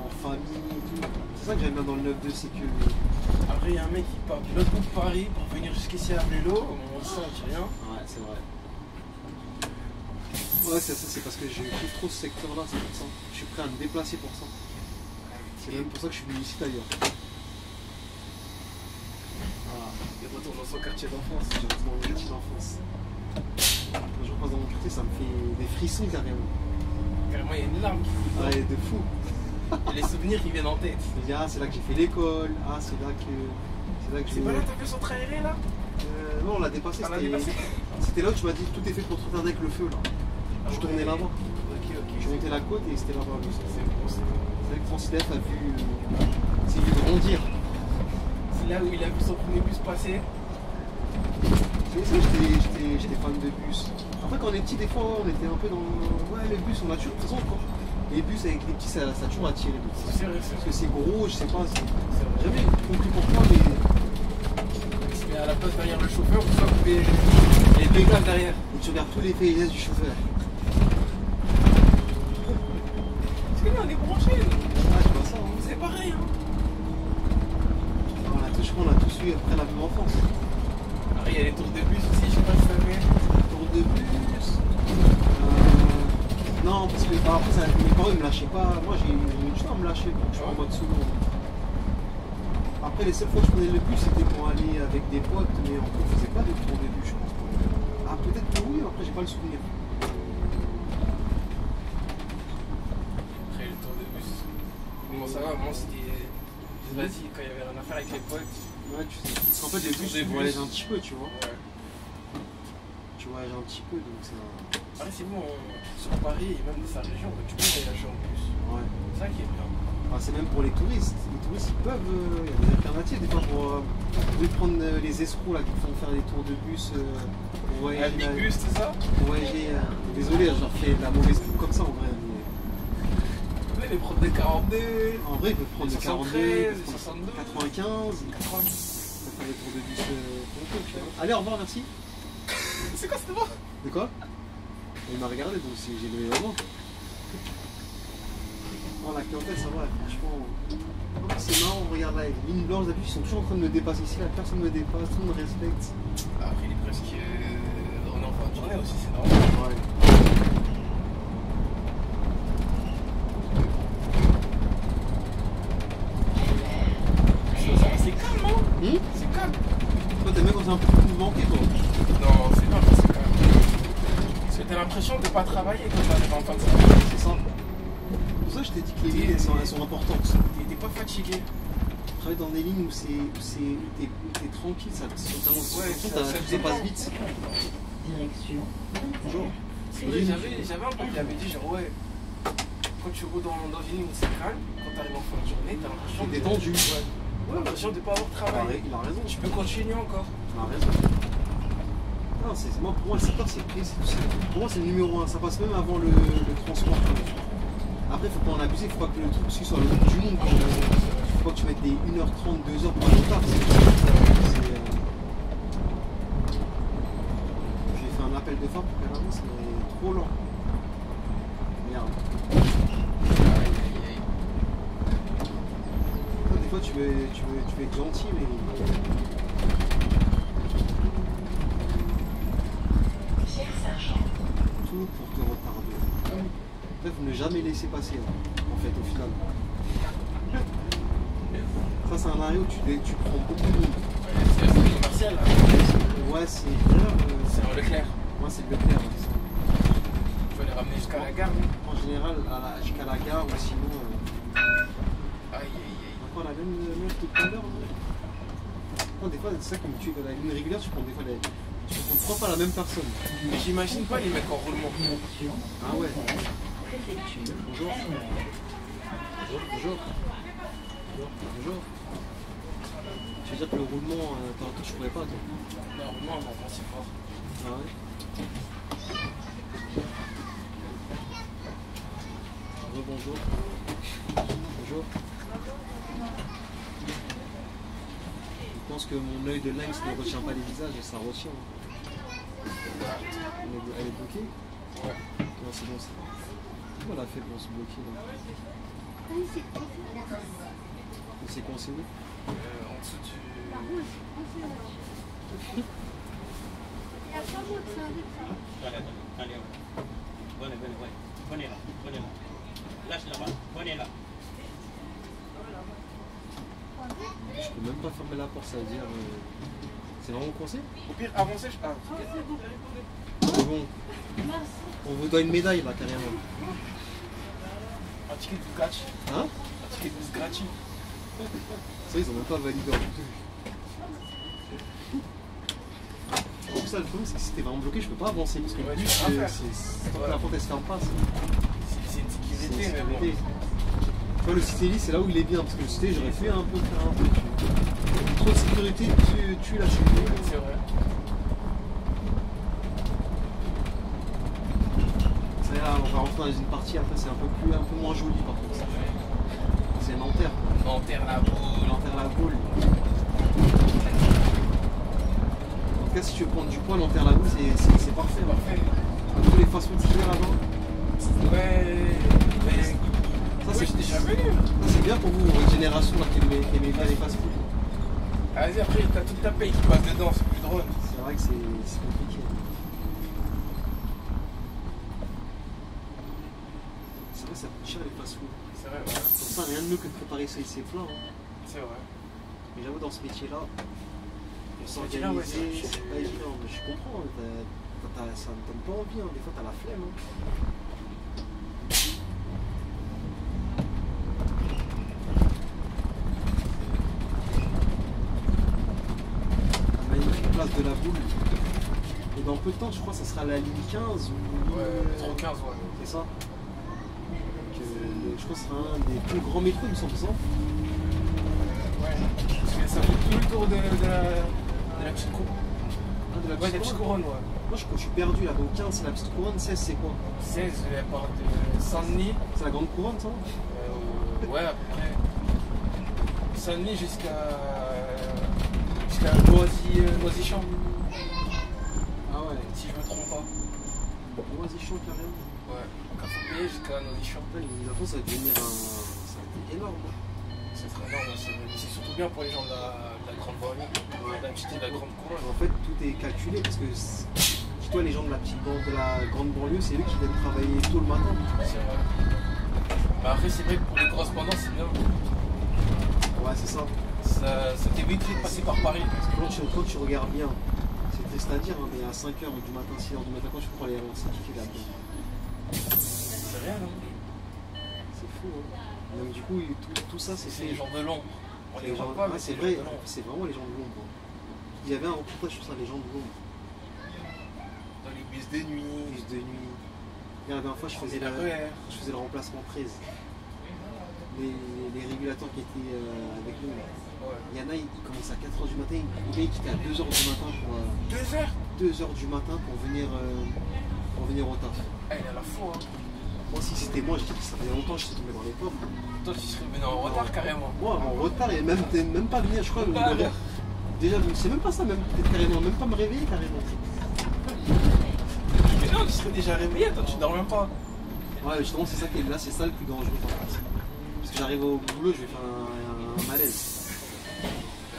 En famille et tout. C'est ça que j'aime bien dans le 9-2, c'est que. Après, il y a un mec qui part de l'autre bout de Paris pour venir jusqu'ici à vélo. On le sent, on dit rien. Ouais, c'est vrai. Ouais, c'est ça, c'est parce que je kiffe trop ce secteur-là, c'est pour ça. Je suis prêt à me déplacer pour ça. C'est même pour ça que je suis venu ici d'ailleurs. Voilà. Il retourne dans son quartier d'enfance. Je retourne dans mon quartier d'enfance. Quand je repasse dans mon quartier, ça me fait des frissons carrément. Carrément, il y a une larme qui fout. Ouais, de fou. Et les souvenirs qui viennent en tête. Je me dis, ah, c'est là que j'ai fait l'école. Ah, c'est là que. C'est pas là que t'as fait centre aéré là? Non, on l'a dépassé. On l'a dépassé. C'était là où tu m'as dit tout est fait pour te retarder avec le feu là. Je tournais là-bas. Ok. Je montais la côte et c'était là-bas. C'est bon, c'est bon. C'est vrai que Francis a vu. C'est vu grandir. C'est là où il a vu son premier bus passer. C'est ça, j'étais fan de bus. Après, quand on est petit, des fois, on était un peu dans. Ouais, les bus, on a toujours présent quoi. Les bus avec les petits, ça a toujours attiré. C'est vrai, Parce que c'est gros, je sais pas. c'est vrai. J'ai jamais compris pourquoi, mais. Mais à la place derrière le chauffeur, tu vois les deux glaces derrière. Et tu regardes tous les paysages du chauffeur. Parce que là, on est branchés. Ah, tu vois ça, hein. C'est pareil. Hein. Je crois qu'on a tous eu après la même enfance. Après, il y a les tours de bus aussi, je sais pas si ça fait. Tour de bus. Non, parce que après, ça, mes parents ils me lâchaient pas. Moi j'ai eu du temps à me lâcher quand je suis en mode solo. Après, les seules fois que je prenais le bus, c'était pour aller avec des potes, mais on ne faisait pas de tour de bus, je pense. Ah, peut-être que oui, après, j'ai pas le souvenir. Après, le tour de bus. Bon, ça va, moi c'était. Vas-y, quand il y avait rien à faire avec les potes. Ouais, tu sais. Parce qu'en fait, les bus, tu voyages un petit peu, tu vois. Ouais. Tu voyages un petit peu, donc c'est un. Après, c'est bon, sur Paris et même dans sa région, tu peux voyager en bus. Ouais. C'est ça qui est bien. Ah, c'est même pour les touristes. Les touristes, ils peuvent. Il y a des alternatives, des fois, pour. Au lieu de prendre les escrocs là, qui font faire des tours de bus pour voyager. Un big bus, c'est ça? Pour voyager. Désolé, j'en fais de la mauvaise pub comme ça en vrai. Mais les prendre des 42. En vrai, ils peuvent prendre des 42, ils peuvent prendre 72, 95. 90. Ils peuvent faire des tours de bus pour tu vois. Allez, au revoir, merci. C'est quoi, c'était bon? De quoi? Il m'a regardé, donc j'ai levé la main. Oh, la clientèle, ça va, franchement. Oh, c'est marrant, regarde là, les lignes blanches d'habitude, ils sont toujours en train de me dépasser. Ici, là, personne ne me dépasse, tout le monde me respecte. Après, il est presque. On est en fin de journée aussi, c'est normal. Ouais. C'est calme, hein? C'est calme. Toi, t'aimes bien quand c'est un peu plus mouvementé, toi. Non, c'est pas c'est calme. Parce que t'as l'impression de pas travailler quand t'arrives en fin de semaine. C'est ça. C'est pour ça que je t'ai dit que les lignes, elles sont importantes. T'es pas fatigué. Travailler dans des lignes où t'es tranquille, ça ça passe vite. Direction. Toujours. Oui, j'avais un pote qui avait dit genre ouais, quand tu roules dans une ligne où c'est calme, quand t'arrives en fin de journée, t'as l'impression T'es détendu. Ouais, l'impression de pas avoir travaillé. Il a raison. Tu peux continuer encore. Il a raison. Non, moi, pour moi, le secteur, c'est clé. Pour moi, c'est le numéro 1. Ça passe même avant le transport. Après, il faut pas en abuser. Il faut pas que le truc soit le bout du monde. Il faut pas que tu mettes des 1h30, 2h pour aller au taf. J'ai fait un appel. appelle de phare pour qu'elle avance, mais trop lent. Merde. Des fois tu veux être gentil, mais... Cher sergent. Tout pour te retarder. Bref, ne jamais laisser passer, en fait, au final. Ça, c'est un arrêt où tu prends beaucoup de monde. C'est commercial là. Ouais, c'est... C'est un Leclerc. Moi, c'est le Leclerc. Tu vas les ramener jusqu'à la gare. En général, jusqu'à la gare, ou sinon... Aïe aïe aïe. Encore la même meuf de tout à l'heure, non, des fois, c'est ça qui me tue. La ligne régulière, tu prends des fois tu prends 3 fois la même personne. Mais j'imagine pas les mecs en roulement. Ah ouais. Préfecture. Bonjour. Bonjour. Bonjour. Tu veux dire que le roulement, toi, je pourrais pas, toi. Non, roulement, non, c'est fort. Ah ouais. Bonjour. Bonjour. Je pense que mon œil de lynx ne retient pas les visages et ça retient. Elle est bloquée? Ouais. Non, c'est bon, c'est bon. Comment elle a fait pour se bloquer là? C'est coincé où? En dessous du... Je peux même pas fermer la porte, ça veut dire... C'est vraiment coincé? Au pire, avancez, je... Ah, C'est bon. On vous doit une médaille là, carrément. un ticket de scratch. Hein? Un ticket de scratch. C'est vrai, ils ont même pas validé en plus. En plus, ça, le problème, c'est que si t'es vraiment bloqué, je peux pas avancer. Parce que le Ouais, but, tu peux pas faire. tant que la porte elle se ferme pas. C'est une sécurité, mais bon. Tu vois, le Citéli, c'est là où il est bien. Parce que le Cité, j'aurais pu un peu faire un peu. Trop de sécurité, tu la sécurité. C'est vrai. C'est là, on va rentrer dans une partie, après c'est un peu moins joli par contre. C'est Nanterre. Nanterre la boule. Nanterre la boule. En tout cas, si tu veux prendre du poids, Nanterre la boule, c'est parfait. Parfait. Tous les fast-food qu'il y a là-bas. Ouais. Mais... Ça, Ouais, c'est j'étais déjà venu. Ça, c'est bien pour vous, votre génération là, qui aimait bien les fast-food. Vas-y, après, t'as toute ta paye qui passe dedans, c'est plus drôle. C'est vrai que c'est compliqué. C'est vrai, ça coûte cher les fast-food. C'est vrai, ouais. Pour ça, rien de mieux que de préparer ces plats. Hein. C'est vrai. Mais j'avoue, dans ce métier-là, pour métier-là, ouais, s'organiser, c'est pas évident. Mais je comprends, ça ne donne pas envie. Hein. Des fois, t'as la flemme. Hein. La magnifique place de la boule. Et dans peu de temps, je crois que ça sera la ligne 15 ou... Ouais, métro 15, ouais. C'est ça. Donc, je crois que ce sera un des plus grands métros, il me semble, ça. Ouais. Parce que ça fait tout le tour de la petite couronne. Ah, de la Ouais, la petite couronne, ouais. Moi, je suis perdu là. Donc 15, c'est la petite couronne. 16, c'est quoi? 16, elle part de Saint-Denis. C'est la grande couronne, ça? Ouais, à peu près. Saint-Denis jusqu'à Noisy-Champ. Ah ouais. Si je me trompe pas. Noisy-Champ, carrément. Ouais, Café jusqu'à Noisy-Champ. La France, ça va devenir ça va être énorme. Hein. C'est très énorme, c'est surtout bien pour les gens de la grande banlieue, de la petite et de la grande couronne. En fait, tout est calculé parce que dis-toi, les gens de la grande banlieue, c'est eux qui viennent travailler tôt le matin. C'est vrai. Mais après, c'est vrai que pour les correspondants, c'est bien. Ouais, c'est ça. Ça t'éviterait de passer par Paris. Quand tu regardes bien, c'est triste à dire, hein, mais à 5h du matin, 6h du matin, quand tu prends les syndiqués là-dedans. C'est rien, non? C'est fou, hein. Donc du coup, tout ça, c'est les gens de l'ombre. On les voit pas, mais c'est vrai, c'est vraiment les gens de l'ombre. Il y avait un reportage sur ça, les gens de l'ombre. Dans les bus de nuit. Bus de nuit. La dernière fois, je faisais le remplacement 13. Les régulateurs qui étaient avec nous. Ouais. Il y en a, ils commencent à 4h du matin. Le gars, il quittait à 2h du matin pour... 2h du matin pour venir au taf. Ah, il a la foi, hein. Moi, si c'était moi, je dis que ça fait longtemps que je suis tombé dans les pommes. Toi, tu serais venu en retard carrément. Moi, en retard, et même pas venir, je crois. Déjà, c'est même pas ça, même peut-être carrément, même pas me réveiller carrément. suis déjà réveillé, toi tu dors même pas. Ouais, justement, c'est ça qui est là, c'est ça le plus dangereux en fait. Parce que j'arrive au boulot, je vais faire un malaise.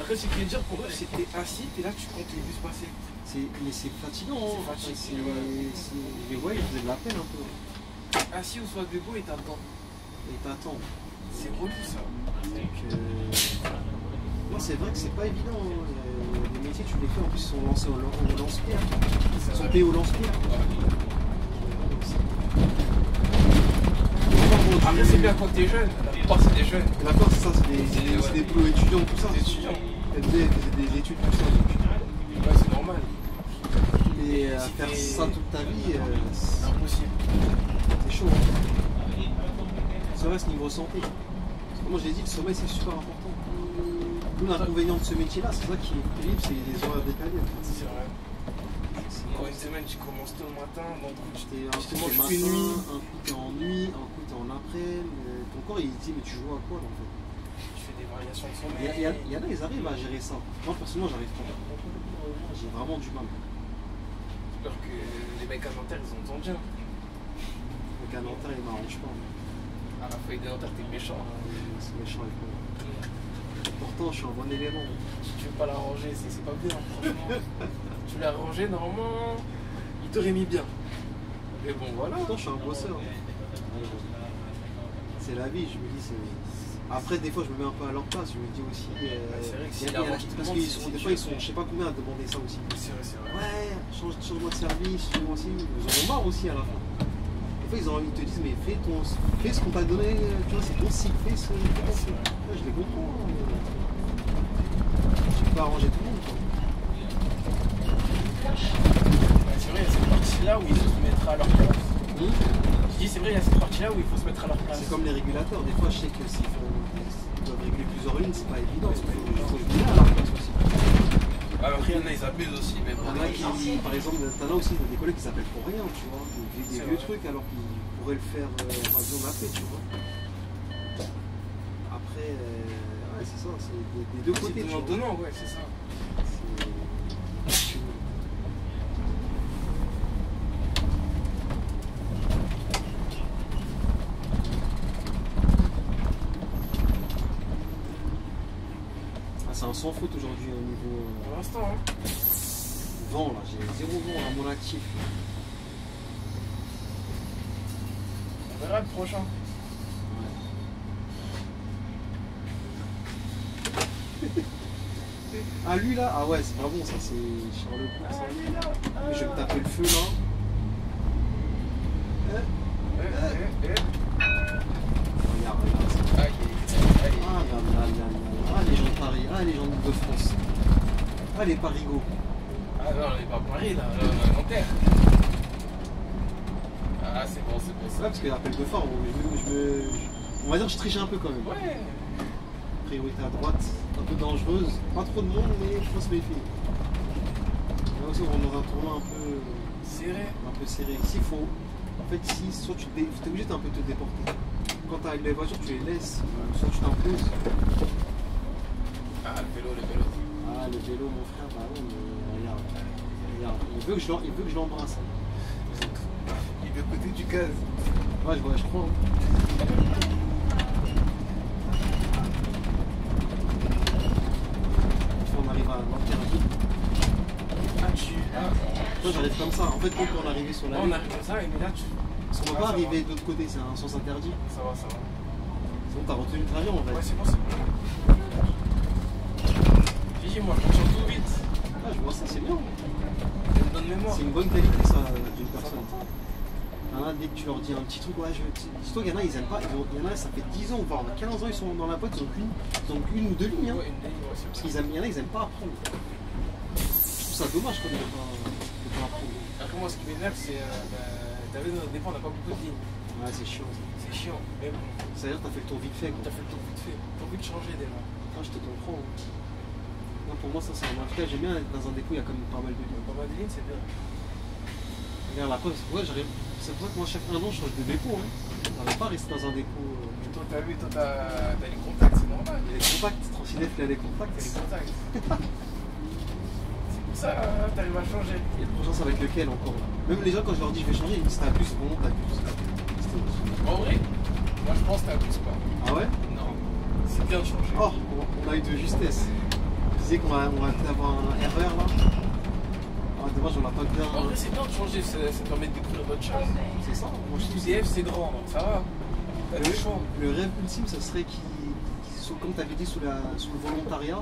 Après, ce qui veut dire pour eux, c'est que t'es assis, t'es là, tu comptes les bus passer. Mais c'est fatigant, hein. C'est fatigant, Je les vois, ils faisaient de la peine un peu. Assis ou soit debout et t'attends. Et t'attends. C'est relou ça. Donc, non, c'est vrai que c'est pas évident. Hein. Les métiers, tu les fais, en plus, ils sont lancés au lance-pierre. Ils sont payés au lance-pierre. Après, c'est bien quand t'es jeune. La plupart, c'est des jeunes. La plupart, c'est ça, c'est des boulots étudiants, tout ça. Des étudiants. Elles faisaient des études, tout ça. Ouais, c'est normal. Mais faire ça toute ta vie, C'est impossible. c'est chaud. Hein. C'est vrai, ce niveau santé. Parce que moi, j'ai dit, le sommeil, c'est super important. Nous, l'inconvénient de ce métier-là, c'est ça qui est terrible, c'est les horaires décalés. En fait. C'est vrai. Quand une semaine, tu commences tôt le matin, donc T'es un coup manges t'es plus matin, nuit. un coup t'es en nuit, un coup t'es en après. Ton corps, il dit, mais tu joues à quoi en fait? Tu fais des variations de sommeil. Il y en a, ils arrivent à gérer ça. Moi, personnellement, j'arrive pas. J'ai vraiment du mal. J'espère que les mecs à Nanterre, ils entendent bien. Le cas Nanterre, il m'arrange pas. À la feuille de Nanterre, t'es méchant. C'est méchant avec moi. Pourtant, je suis un bon élément. Tu veux pas l'arranger, c'est pas bien, franchement. Tu l'as arrangé, normalement, il t'aurait mis bien. Mais bon, voilà. Pourtant, je suis un bosseur. C'est la vie, je me dis. Après, des fois, je me mets un peu à leur place. Je me dis aussi. c'est vrai que s'il il y a- arrange tout le parce monde, qu'ils c'est sont, des dur. fois, ils sont, je sais pas combien à demander ça aussi. C'est vrai, c'est vrai. Ouais, change-moi de service, change-moi aussi. Ils en ont marre aussi à la fin. Des fois, ils te disent, mais fais ce qu'on t'a donné, tu vois, c'est ton cycle, fais ce. Ouais, je les comprends. Tu peux pas arranger tout le monde. Quoi. C'est vrai, il y a cette partie-là où il faut se mettre à leur place. Je dis, c'est vrai, il y a cette partie-là où il faut se mettre à leur place. C'est comme les régulateurs, des fois, je sais que s'ils doivent régler plusieurs lignes, c'est pas évident. Il faut se mettre à leur place aussi. Après, il y en a, ils abusent aussi, mais bon. Il y en a qui, par exemple, t'en as aussi des collègues qui s'appellent pour rien, tu vois, des vieux trucs alors qu'ils pourraient le faire par exemple après, tu vois. Après, ouais, c'est ça, c'est des deux côtés. C'est tu vois. donnant, ouais, c'est ça. C'est un sans faute aujourd'hui au niveau Pour l'instant, hein. vent là, j'ai 0 vent à mon actif. On verra le prochain. Ah lui là, ah ouais c'est pas bon ça, c'est Charles Leclerc ça. Mais je vais me taper le feu là. Regarde, regarde. Aïe, aïe. Ah les gens de Paris, ah les gens de France. Ah les parigots. Ah non, on n'est pas à Paris là, on est à Nanterre. Ah, c'est bon, c'est bon. Ouais, parce qu'il appelle de phare, on va dire que je triche un peu quand même. Ouais. Priorité à droite, un peu dangereuse, pas trop de monde mais il faut se méfier. Là aussi on rentre dans un tournoi un peu serré. Ici faut, en fait ici soit tu es obligé d'un peu te déporter. Quand tu arrives les voitures tu les laisses, soit tu t'imposes. Ah, le vélo, le vélo. Ah le vélo mon frère, bah non mais regarde. Il veut que je l'embrasse. Hein. Il veut côté du gaz. Ouais je crois. Hein. On arrive à Nanterre. Toi j'arrive comme ça. En fait quand on est arrivé sur la On ligne, arrive comme ça, et mais là tu. parce qu'on ne peut pas arriver de l'autre côté, c'est un sens interdit. Ça va, ça va. Sinon t'as retenu le trajet en fait. Ouais, c'est bon, c'est bon. Dis-moi, je retiens tout vite. Ah je vois ça, c'est bien. J'ai une bonne mémoire. C'est une bonne qualité ça d'une personne. Il y en a, dès que tu leur dis un petit truc, ouais, dis-toi qu'il y en a, ils aiment pas, il y en a, ça fait 10 ans, voire 15 ans, ils sont dans la boîte, ils ont qu'une ou deux lignes. Hein. Ouais, une ligne, ouais, c'est Parce bon. qu'il y en a, ils aiment pas apprendre. Je trouve ça dommage quand même de pas apprendre. Après, moi, ce qui m'énerve, c'est. T'as vu, au départ, on n'a pas beaucoup de lignes. Ouais, c'est chiant. C'est chiant, mais bon. C'est-à-dire que t'as fait le tour vite fait. T'as fait le tour vite fait. T'as envie de changer déjà. Ah, je te comprends. Non, pour moi, ça c'est un article. J'aime bien être dans un dépôt, il y a quand même pas mal de lignes. Pas mal de lignes, c'est bien. Regarde, la preuve, ouais, c'est pour ça que moi, chaque 1 an, je change de dépôt. Hein. J'arrive pas à rester dans un dépôt. Mais toi, t'as vu, toi, t'as les contacts, c'est normal. Il y a les contacts, Transinef, il y a les contacts. T'as les contacts. ça, t'arrives à changer. Et le prochain, ça va être lequel encore là? Même les gens, quand je leur dis je vais changer, ils me disent t'abuses, bon, t'abuses. En vrai, moi je pense que t'abuses pas. Ah ouais? Non, c'est bien de changer. Oh, on a eu de justesse. Je disais qu'on va peut-être avoir une erreur là. Ah, dommage, on l'a pas bien. En vrai, c'est bien de changer, ça permet de découvrir d'autres choses. C'est ça, moi je trouve UDF c'est grand, donc ça va. T'as des choix. Le rêve ultime, ça serait qu'ils soient, comme tu avais dit, sous le volontariat.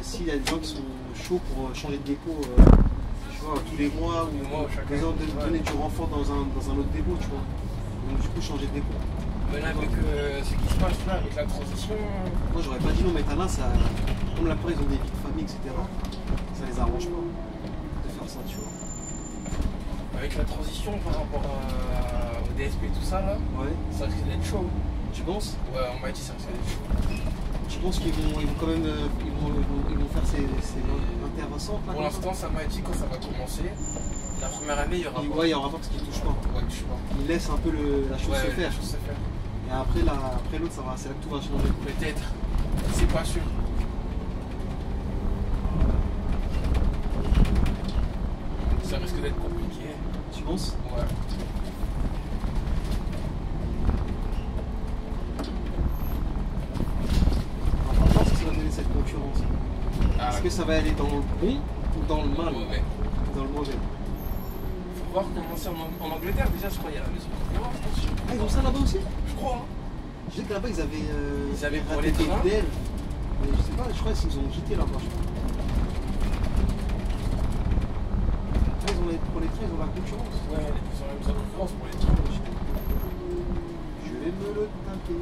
S'il y a des gens qui sont chauds pour changer de dépôt, tu vois, tous les mois, ou chacun. donner du renfort dans un autre dépôt, tu vois. Donc du coup, changer de dépôt. Mais là, avec ce qui se passe là, avec la transition. Moi, j'aurais pas dit non, mais là, ça, comme la plupart, ils ont des vies de famille, etc. Ça les arrange pas de faire ça, tu vois. Avec la transition par rapport au DSP et tout ça là, Ouais. ça risque d'être chaud. Tu penses? Ouais, on m'a dit ça risque d'être chaud. Tu penses qu'ils vont quand même ils vont faire ces interventions là? Pour l'instant, ça m'a dit quand ça va commencer. La première année, il y aura pas. Ouais, il y aura pas parce qu'ils touchent pas. Ouais, je sais pas. Ils laissent un peu la chose se faire. La chose se faire. Et après l'autre, c'est là que tout va changer. Peut-être. C'est pas sûr. Ça risque d'être compliqué. Tu penses? Ouais. On va voir ce que ça va donner cette concurrence. Est-ce que ça va aller dans le bon ou dans le mal? Mauvais. Dans le mauvais. Faut voir comment c'est en Angleterre déjà, je crois, il y a la maison. Ah, ils ont ça là-bas aussi? Je crois. Hein. Je sais que là-bas ils avaient pour raté les des trains. DL. Mais je sais pas, je crois qu'ils ont quitté là-bas. Je crois. Ah, pour les trains, ils ont la concurrence. Ouais, ils ont la même concurrence pour les trains. Je vais me le taper.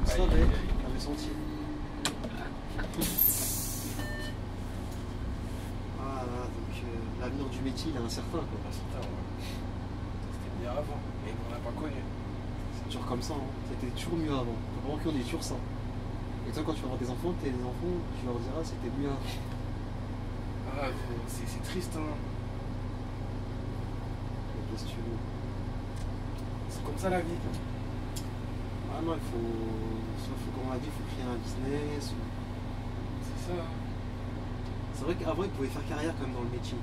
Je Aïe, savais, aïe, aïe. j'avais senti. Ah là, donc l'avenir du métier il est incertain quoi. Ah, c'était bien avant, mais on l'a pas connu. C'est toujours comme ça, hein. C'était toujours mieux avant. Vraiment qu'on est toujours ça. Et toi quand tu vas avoir des enfants, tu leur diras c'était mieux avant. Ah, c'est triste, hein. Qu'est-ce que tu veux? C'est comme ça la vie. Ah non, comme on a dit, il faut créer un business. C'est ça. C'est vrai qu'avant ils pouvaient faire carrière comme dans le métier.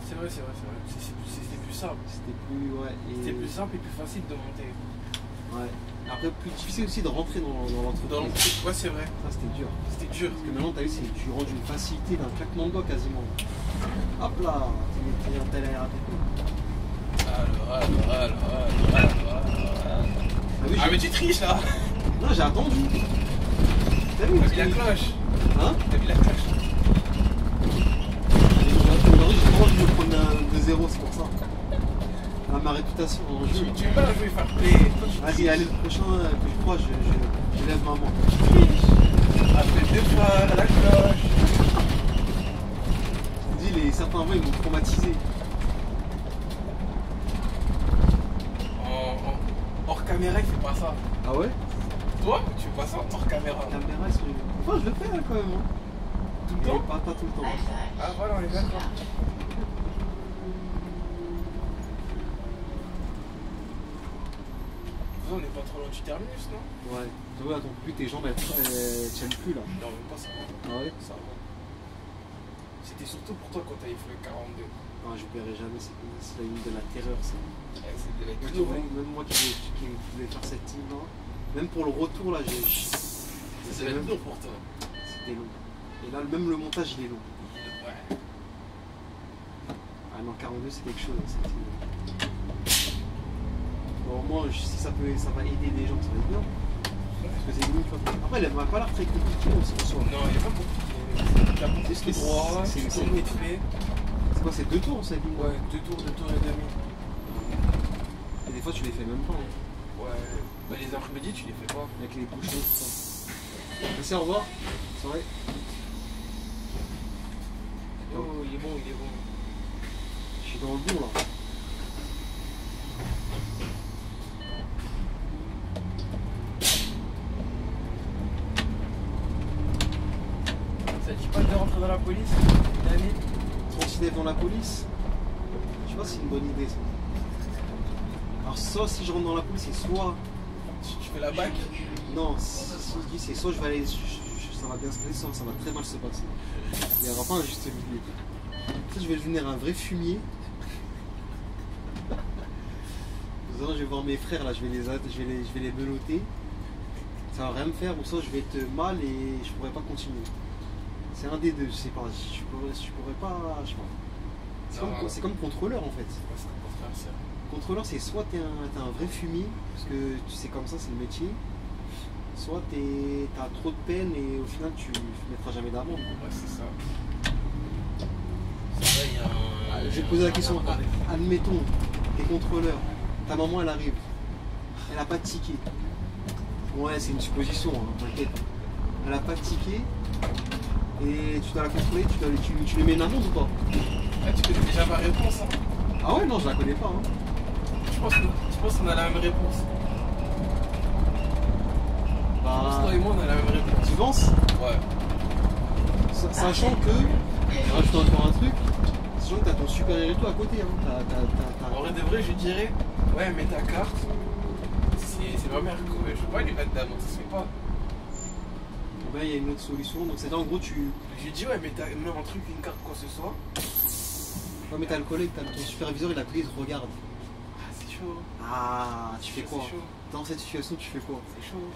C'est vrai. C'était plus simple. C'était plus, ouais. C'était plus simple et plus facile de monter. Ouais. Après, plus difficile aussi de rentrer dans l'entreprise. Ouais, c'est vrai. Ça, c'était dur. C'était dur. Parce que maintenant, t'as vu, tu rentres d'une facilité, d'un claquement de doigts quasiment. Hop là, t'es un tel RATP. Ah, mais tu triches là. Non, j'ai attendu. T'as vu? T'as mis la cloche. Hein? T'as mis la cloche. Aujourd'hui, j'ai pas envie de me prendre un 2-0, c'est pour ça. Ah, ma réputation en jeu. Tu veux pas jouer fair play. Vas-y, allez, le prochain que je crois, je lève ma main. Après 2 fois la cloche. Je te dis, certains voix, ils m'ont traumatisé. Hors caméra, il fait pas ça. Ah ouais? Toi, tu fais pas ça hors caméra. La caméra, ils sont... Enfin, je le fais hein, quand même. Hein. Tout le temps. Pas tout le temps. Ah voilà, on est d'accord. On n'est pas trop loin du terminus, non? Ouais. Tu vois, donc plus tes jambes, elles tiennent plus là. Non, même pas ça. Ah ouais? Ça va. C'était surtout pour toi quand t'avais fait le 42. Non, je verrai jamais, c'est la ligne de la terreur ça. C'est de la Même moi qui voulais faire cette team là, même pour le retour là, c'est même long pour toi. C'était long. Et là, même le montage il est long. Ouais. Ah non, 42 c'est quelque chose. Bon, au moins, si ça va aider des gens, ça va être bien. Parce que c'est long, tu vois. Après, elle m'a pas l'air très compliquée aussi en soi. Non, il est pas compliqué. T'as beaucoup de droit, c'est vite fait. C'est quoi, c'est 2 tours cette ligne? Ouais, 2 tours et demi. Et des fois, tu les fais même pas. Hein. Ouais. Bah, les après-midi, tu les fais pas. Avec les bouchons, tout ça. Merci, au revoir. Soirée. Oh, il est bon. Je suis dans le bon là. Ça te dit pas de rentrer dans la police une année? Sentinelle dans la police? Je sais pas si c'est une bonne idée ça. Alors soit si je rentre dans la police, c'est soit... Tu fais la bac? Non, si je dis c'est soit je vais aller ça va bien se passer, ça va très mal se passer. Il n'y aura pas un juste milieu. Ça, je vais devenir un vrai fumier. Je vais voir mes frères là, je vais les menotter. Ça va rien me faire, ou ça je vais être mal et je pourrais pas continuer. C'est un des deux, je sais pas. Je pourrais pas. Je sais pas. C'est comme contrôleur en fait. Contrôleur, c'est soit t'es un vrai fumier, parce que tu sais comme ça c'est le métier, soit t'as trop de peine et au final tu mettras jamais d'amende. Ouais, c'est ça. C'est vrai, il y a un. Je vais te poser la question, admettons, t'es contrôleur, ta maman elle arrive, elle a pas de ticket. Ouais, c'est une supposition, hein, t'inquiète. Elle a pas de ticket et tu dois la contrôler, tu lui mets une amende ou pas? Ah, tu connais déjà ma réponse, hein. Ah ouais, non, je la connais pas. Hein. Je pense qu'on a la même réponse. Je pense que toi et moi on a la même réponse. Tu penses? Ouais. Sachant que, je rajoute encore un truc, sachant que t'as ton supérieur et tout à côté. Hein. En vrai de vrai, je dirais, ouais, mais ta carte, c'est ma mère, quoi. Je veux pas lui mettre d'amende, ça se fait pas. Ben, il y a une autre solution, donc c'est-à-dire en gros tu. Je lui dis, ouais, mais t'as même un truc, une carte, quoi que ce soit. Ouais, mais t'as le collègue, ton superviseur, il a pris, il te regarde. Ah, c'est chaud. Ah, tu fais quoi? C'est chaud. Dans cette situation, tu fais quoi? C'est chaud.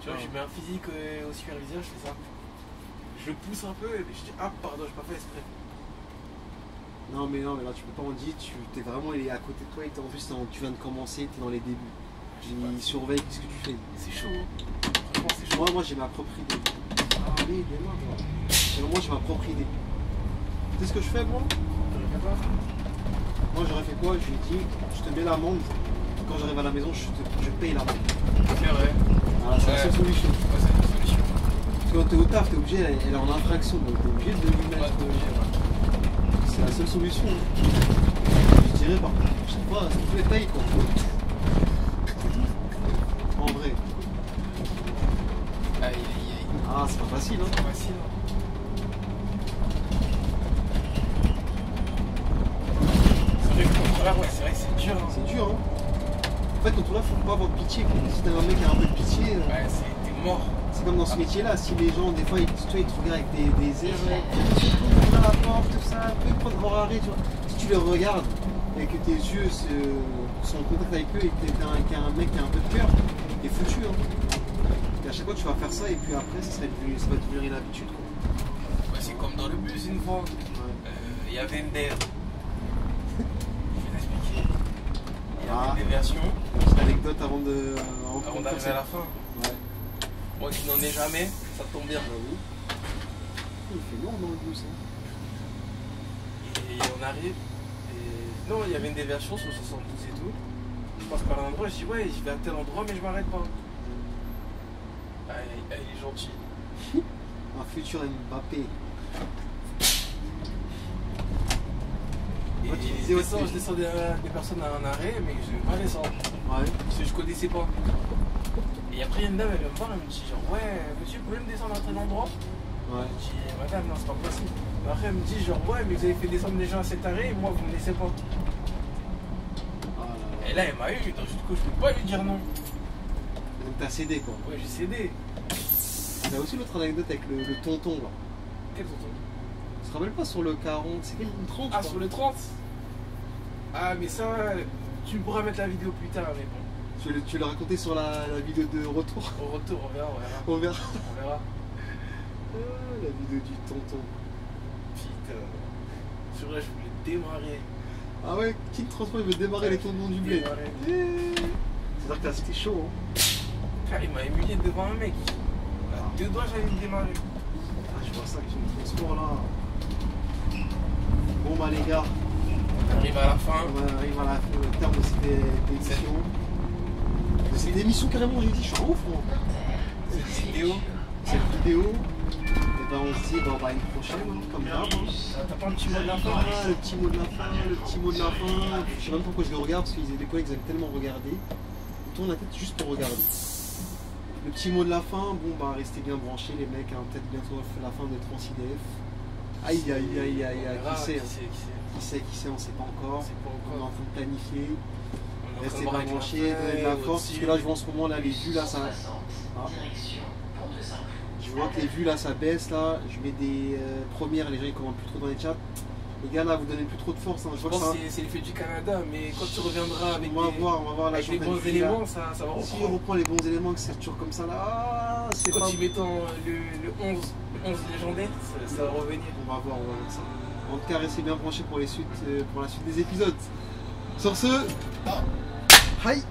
Tu vois, je mets un physique au superviseur, je fais ça. Je le pousse un peu et je dis, ah, pardon, j'ai pas fait exprès. Non, mais là, tu peux pas, on dit, t'es vraiment, il est à côté de toi, en plus, tu viens de commencer, t'es dans les débuts. Il surveille ce que tu fais. C'est chaud. Franchement, c'est chaud. Moi, j'ai ma propre idée. Ah, allez, démarre, toi. Moi, j'ai ma propre idée. Tu sais ce que je fais, moi? Moi, j'aurais fait quoi? Je lui ai dit, je te mets l'amende. Quand j'arrive à la maison, je paye l'amende. C'est vrai. Voilà, c'est la seule solution. Ouais, c'est la solution. Parce que quand t'es au taf, t'es obligé, elle est en infraction, donc t'es obligé de lui mettre. C'est la seule solution. Je dirais, par contre, je sais pas, c'est tous les payes, quoi. En vrai. Aïe, aïe, aïe. Ah, c'est pas facile, hein. C'est pas facile, hein. Ouais, c'est vrai que c'est dur. Hein. C'est dur, hein. En fait, quand on là, faut pas avoir de pitié. Si t'as un mec qui a un peu de pitié, ouais, t'es mort. C'est comme dans ce métier-là. Si les gens, des fois, ils te regardent avec des airs, tu ouvres la porte, tout ça, un peu prendre leur arrêt, tu vois. Si tu les regardes et que tes yeux sont en contact avec eux et que t'es un mec qui a un peu de cœur, t'es foutu, hein. Et à chaque fois, tu vas faire ça et puis après, ça va devenir une habitude, quoi. Ouais, c'est comme dans le bus une fois. Il y avait une DER. Il y avait des versions. Une petite anecdote avant d'arriver à la fin. Ouais. Moi qui n'en ai jamais, ça tombe bien. Oui. Il fait lourd dans le bus. Hein. Et on arrive. Et... Non, il y avait une déversion sur 72 et tout. Je passe par un endroit, je dis ouais, je vais à tel endroit, mais je m'arrête pas. Ah, il est gentil. Un futur Mbappé. Et je descends des personnes à un arrêt, mais je ne vais pas descendre. Ouais. Parce que je connaissais pas. Et après, il y a une dame, elle vient me voir, elle me dit genre, ouais, monsieur, vous pouvez me descendre à tel endroit? Ouais. Je dis, madame, non, c'est pas possible. Et après, elle me dit genre, ouais, mais vous avez fait descendre des gens à cet arrêt, et moi, vous me laissez pas. Et là, elle m'a eu, donc du coup, je peux pas lui dire non. Donc t'as cédé, quoi. Ouais, j'ai cédé. T'as aussi l'autre anecdote avec le tonton, là. Quel tonton? Tu te rappelles pas sur le 40, c'est quel le 30? Ah, sur le 30? Ah, mais ça, tu pourras mettre la vidéo plus tard, mais bon. Tu l'as raconté sur la vidéo de retour. Au retour, on verra. On verra. On verra. La vidéo du tonton. Putain. Sur vrai, je voulais démarrer. Ah ouais, King Transport, il veut démarrer les tontons du blé. C'est-à-dire que c'était chaud, hein. Car il m'a humilié devant un mec. À 2 doigts, j'allais me démarrer. Ah, je vois ça, King Transport, là. Bon, bah, les gars. On arrive à la fin. On arrive à la fin, au terme de cette émission. C'est une émission carrément, j'ai dit, je suis en ouf, moi. Cette vidéo. Et ben on se dit, ben, on va à une prochaine, hein, comme d'hab. T'as pas un petit mot de la fin? Ah, le petit mot de la fin. Je sais même pas pourquoi je le regarde, parce qu'ils avaient des collègues qui avaient tellement regardé. Ils tournent la tête juste pour regarder. Le petit mot de la fin, bon bah restez bien branchés les mecs, hein, peut-être bientôt la fin de Transidef. Aïe, qui sait, on sait pas encore. On est en train de planifier. Restez bien branchés, donnez de la force, parce que là je vois en ce moment là les vues là ça. Direction Pont de Saint-Cloud. vois que les vues là ça baisse là, je mets des premières, les gens ils commentent plus trop dans les chats. Les gars là vous donnez plus trop de force, hein. Je pense que c'est l'effet du Canada, mais quand tu reviendras avec, on va voir la avec les bons journée, éléments, ça va si on reprendre. reprend les bons éléments, que c'est toujours comme ça là, ah, c'est Quand pas... tu mets le 11 légendaire, ça va revenir. On va voir ça. En tout cas, restez bien branchés pour la suite des épisodes. Sur ce, hi.